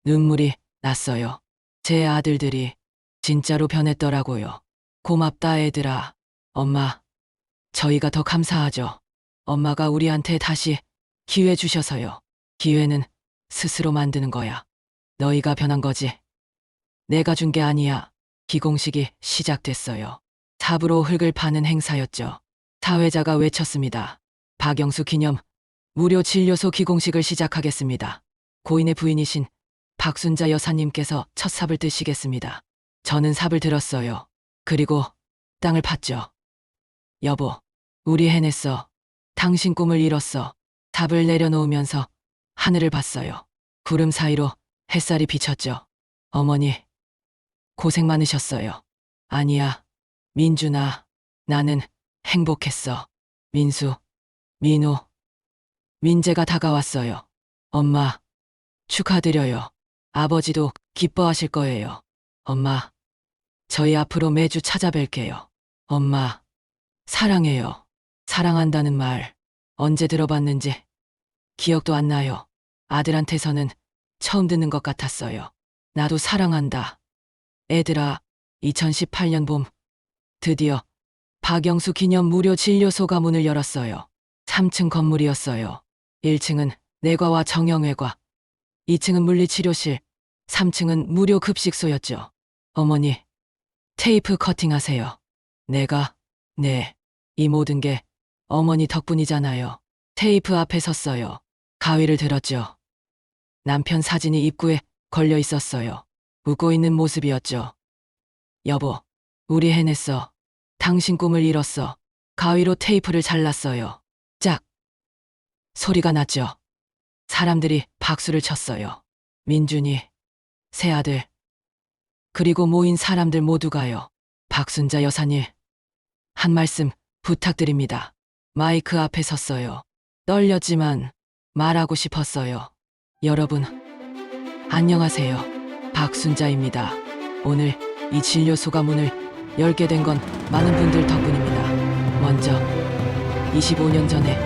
눈물이 났어요. 제 아들들이 진짜로 변했더라고요. 고맙다 애들아. 엄마, 저희가 더 감사하죠. 엄마가 우리한테 다시 기회 주셔서요. 기회는 스스로 만드는 거야. 너희가 변한 거지. 내가 준 게 아니야. 기공식이 시작됐어요. 삽으로 흙을 파는 행사였죠. 사회자가 외쳤습니다. 박영수 기념 무료 진료소 기공식을 시작하겠습니다. 고인의 부인이신 박순자 여사님께서 첫 삽을 뜨시겠습니다. 저는 삽을 들었어요. 그리고 땅을 팠죠. 여보, 우리 해냈어. 당신 꿈을 이뤘어. 삽을 내려놓으면서 하늘을 봤어요. 구름 사이로 햇살이 비쳤죠. 어머니, 고생 많으셨어요. 아니야, 민준아, 나는 행복했어. 민수, 민호, 민재가 다가왔어요. 엄마, 축하드려요. 아버지도 기뻐하실 거예요. 엄마, 저희 앞으로 매주 찾아뵐게요. 엄마, 사랑해요. 사랑한다는 말 언제 들어봤는지 기억도 안 나요. 아들한테서는 처음 듣는 것 같았어요. 나도 사랑한다. 애들아, 2018년 봄 드디어 박영수 기념 무료 진료소가 문을 열었어요. 3층 건물이었어요. 1층은 내과와 정형외과, 2층은 물리치료실, 3층은 무료 급식소였죠. 어머니, 테이프 커팅하세요. 내가, 네, 이 모든 게 어머니 덕분이잖아요. 테이프 앞에 섰어요. 가위를 들었죠. 남편 사진이 입구에 걸려 있었어요. 웃고 있는 모습이었죠. 여보, 우리 해냈어. 당신 꿈을 이뤘어. 가위로 테이프를 잘랐어요. 짝! 소리가 났죠. 사람들이 박수를 쳤어요. 민준이, 새아들, 그리고 모인 사람들 모두가요. 박순자 여사님, 한 말씀 부탁드립니다. 마이크 앞에 섰어요. 떨렸지만 말하고 싶었어요. 여러분, 안녕하세요. 박순자입니다. 오늘 이 진료소가 문을 열게 된 건 많은 분들 덕분입니다. 먼저 25년 전에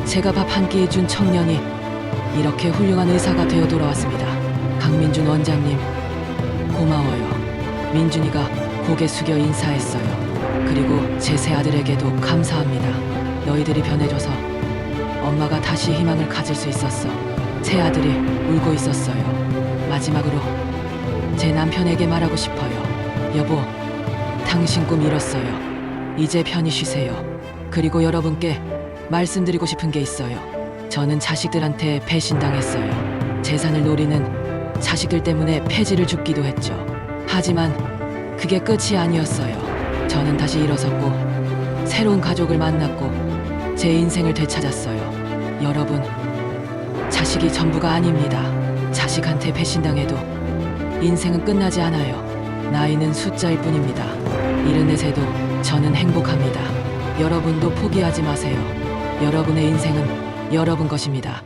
제가 밥 한 끼 준 청년이 이렇게 훌륭한 의사가 되어 돌아왔습니다. 강민준 원장님, 고마워요. 민준이가 고개 숙여 인사했어요. 그리고 제 새 아들에게도 감사합니다. 너희들이 변해줘서 엄마가 다시 희망을 가질 수 있었어. 새 아들이 울고 있었어요. 마지막으로 제 남편에게 말하고 싶어요. 여보, 당신 꿈 이뤘어요. 이제 편히 쉬세요. 그리고 여러분께 말씀드리고 싶은 게 있어요. 저는 자식들한테 배신당했어요. 재산을 노리는 자식들 때문에 폐지를 줍기도 했죠. 하지만 그게 끝이 아니었어요. 저는 다시 일어섰고 새로운 가족을 만났고 제 인생을 되찾았어요. 여러분, 자식이 전부가 아닙니다. 자식한테 배신당해도 인생은 끝나지 않아요. 나이는 숫자일 뿐입니다. 74에도 저는 행복합니다. 여러분도 포기하지 마세요. 여러분의 인생은 여러분 것입니다.